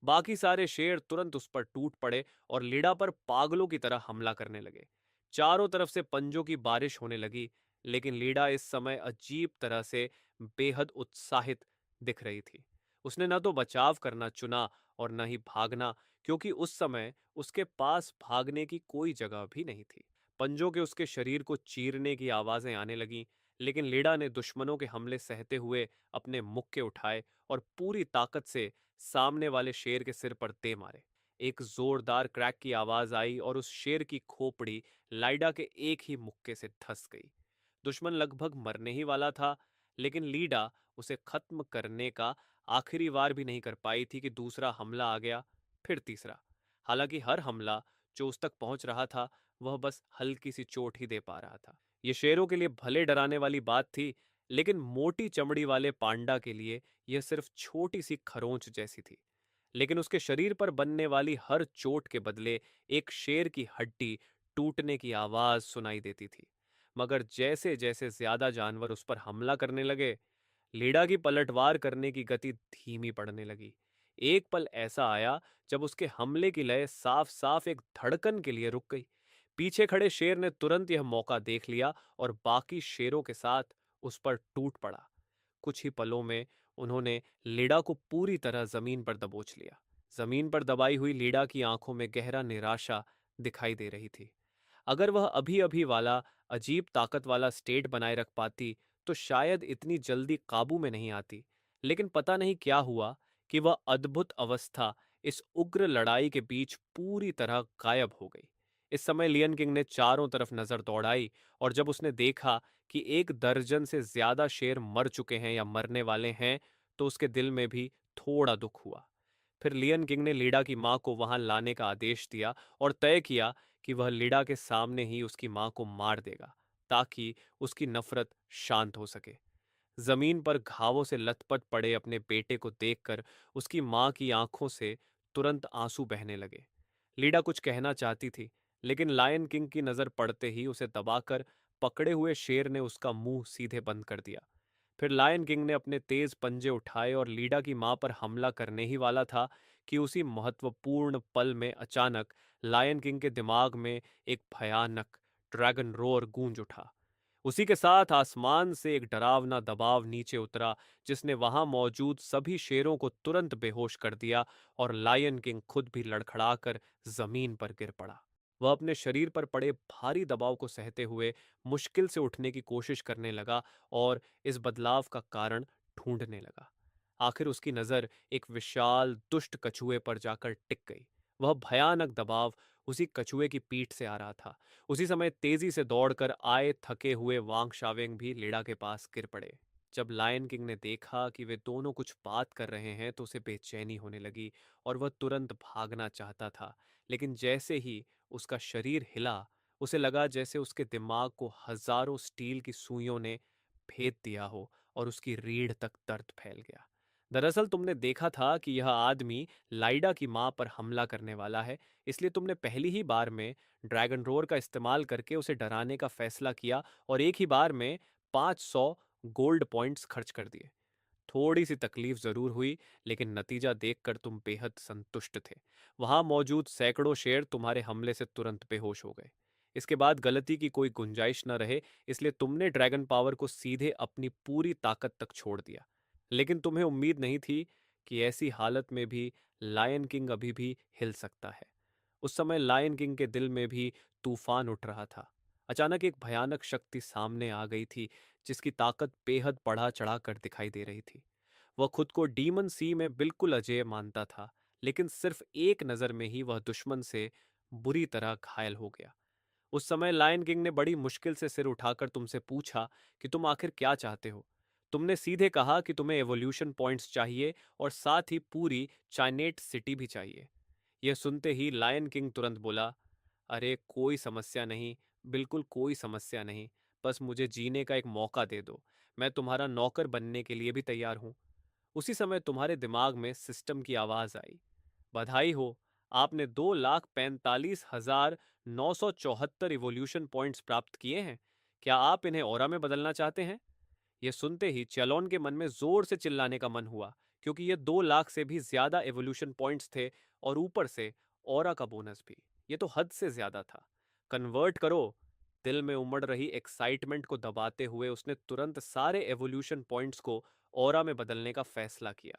बाकी सारे शेर तुरंत उस पर टूट पड़े और लीडा पर पागलों की तरह हमला करने लगे। चारों तरफ से पंजों की बारिश होने लगी, लेकिन लीडा इस समय अजीब तरह से बेहद उत्साहित दिख रही थी। उसने न तो बचाव करना चुना और न ही भागना, क्योंकि उस समय उसके पास भागने की कोई जगह भी नहीं थी। पंजों के उसके शरीर को चीरने की आवाजें आने लगीं, लेकिन लीडा ने दुश्मनों के हमले सहते हुए अपने मुक्के उठाए और पूरी ताकत से सामने वाले शेर के सिर पर दे मारे। एक जोरदार क्रैक की आवाज आई और उस शेर की खोपड़ी लाइडा के एक ही मुक्के से धंस गई। दुश्मन लगभग मरने ही वाला था, लेकिन लीडा उसे खत्म करने का आखिरी वार भी नहीं कर पाई थी कि दूसरा हमला आ गया, फिर तीसरा। हालांकि हर हमला जो उस तक पहुंच रहा था, वह बस हल्की सी चोट ही दे पा रहा था। ये शेरों के लिए भले डराने वाली बात थी, लेकिन मोटी चमड़ी वाले पांडा के लिए यह सिर्फ छोटी सी खरोंच जैसी थी। लेकिन उसके शरीर पर बनने वाली हर चोट के बदले एक शेर की हड्डी टूटने की आवाज सुनाई देती थी। मगर जैसे जैसे ज्यादा जानवर उस पर हमला करने लगे, लीडा की पलटवार करने की गति धीमी पड़ने लगी। एक पल ऐसा आया जब उसके हमले की लय साफ साफ एक धड़कन के लिए रुक गई। पीछे खड़े शेर ने तुरंत यह मौका देख लिया और बाकी शेरों के साथ उस पर टूट पड़ा। कुछ ही पलों में उन्होंने लीडा को पूरी तरह जमीन पर दबोच लिया। जमीन पर दबाई हुई लीडा की आंखों में गहरा निराशा दिखाई दे रही थी। अगर वह अभी अभी वाला अजीब ताकत वाला स्टेट बनाए रख पाती तो शायद इतनी जल्दी काबू में नहीं आती। लेकिन पता नहीं क्या हुआ कि वह अद्भुत अवस्था इस उग्र लड़ाई के बीच पूरी तरह गायब हो गई। इस समय लियन किंग ने चारों तरफ नजर दौड़ाई और जब उसने देखा कि एक दर्जन से ज्यादा शेर मर चुके हैं या मरने वाले हैं, तो उसके दिल में भी थोड़ा दुख हुआ। फिर लियन किंग ने लीडा की मां को वहां लाने का आदेश दिया और तय किया कि वह लीडा के सामने ही उसकी मां को मार देगा, ताकि उसकी नफरत शांत हो सके। जमीन पर घावों से लथपथ पड़े अपने बेटे को देखकर उसकी मां की आंखों से तुरंत आंसू बहने लगे। लीडा कुछ कहना चाहती थी, लेकिन लायन किंग की नजर पड़ते ही उसे दबाकर पकड़े हुए शेर ने उसका मुंह सीधे बंद कर दिया। फिर लायन किंग ने अपने तेज पंजे उठाए और लीडा की मां पर हमला करने ही वाला था कि उसी महत्वपूर्ण पल में अचानक लायन किंग के दिमाग में एक भयानक ड्रैगन रोर गूंज उठा। उसी के साथ आसमान से एक डरावना दबाव नीचे उतरा, जिसने वहां मौजूद सभी शेरों को तुरंत बेहोश कर दिया और लायन किंग खुद भी लड़खड़ाकर जमीन पर गिर पड़ा। वह अपने शरीर पर पड़े भारी दबाव को सहते हुए मुश्किल से उठने की कोशिश करने लगा और इस बदलाव का कारण ढूंढने लगा। आखिर उसकी नजर एक विशाल दुष्ट कछुए पर जाकर टिक गई। वह भयानक दबाव उसी कछुए की पीठ से आ रहा था। उसी समय तेजी से दौड़कर आए थके हुए वांग शावेंग भी लीडा के पास गिर पड़े। जब लायन किंग ने देखा कि वे दोनों कुछ बात कर रहे हैं तो उसे बेचैनी होने लगी और वह तुरंत भागना चाहता था। लेकिन जैसे ही उसका शरीर हिला, उसे लगा जैसे उसके दिमाग को हजारों स्टील की सुइयों ने भेद दिया हो और उसकी रीढ़ तक दर्द फैल गया। दरअसल तुमने देखा था कि यह आदमी लाइडा की मां पर हमला करने वाला है, इसलिए तुमने पहली ही बार में ड्रैगन रोर का इस्तेमाल करके उसे डराने का फैसला किया और एक ही बार में 500 गोल्ड पॉइंट्स खर्च कर दिए। थोड़ी सी तकलीफ जरूर हुई, लेकिन नतीजा देखकर तुम बेहद संतुष्ट थे। वहां मौजूद सैकड़ों शेर तुम्हारे हमले से तुरंत बेहोश हो गए। इसके बाद गलती की कोई गुंजाइश न रहे, इसलिए तुमने ड्रैगन पावर को सीधे अपनी पूरी ताकत तक छोड़ दिया। लेकिन तुम्हें उम्मीद नहीं थी कि ऐसी हालत में भी लायन किंग अभी भी हिल सकता है। उस समय लायन किंग के दिल में भी तूफान उठ रहा था। अचानक एक भयानक शक्ति सामने आ गई थी, जिसकी ताकत बेहद बढ़ा चढ़ा कर दिखाई दे रही थी। वह खुद को डीमन सी में बिल्कुल अजेय मानता था, लेकिन सिर्फ एक नजर में ही वह दुश्मन से बुरी तरह घायल हो गया। उस समय लायन किंग ने बड़ी मुश्किल से सिर उठाकर तुमसे पूछा कि तुम आखिर क्या चाहते हो। तुमने सीधे कहा कि तुम्हें एवोल्यूशन पॉइंट्स चाहिए और साथ ही पूरी चाइनेट सिटी भी चाहिए। यह सुनते ही लायन किंग तुरंत बोला, अरे कोई समस्या नहीं, बिल्कुल कोई समस्या नहीं। बस मुझे जीने का एक मौका दे दो। मैं तुम्हारा नौकर बनने के लिए भी तैयार हूं। उसी समय तुम्हारे दिमाग में सिस्टम की आवाज आई, बधाई हो, आपने 2,45,974 इवोल्यूशन पॉइंट्स प्राप्त किए हैं। क्या आप इन्हें ऑरा में बदलना चाहते हैं? यह सुनते ही चैलोन के मन में जोर से चिल्लाने का मन हुआ, क्योंकि यह 2 लाख से भी ज्यादा एवोल्यूशन पॉइंट्स थे और ऊपर से ऑरा का बोनस भी। यह तो हद से ज्यादा था। कन्वर्ट करो। दिल में उमड़ रही एक्साइटमेंट को दबाते हुए उसने तुरंत सारे एवोल्यूशन पॉइंट्स को ऑरा में बदलने का फैसला किया।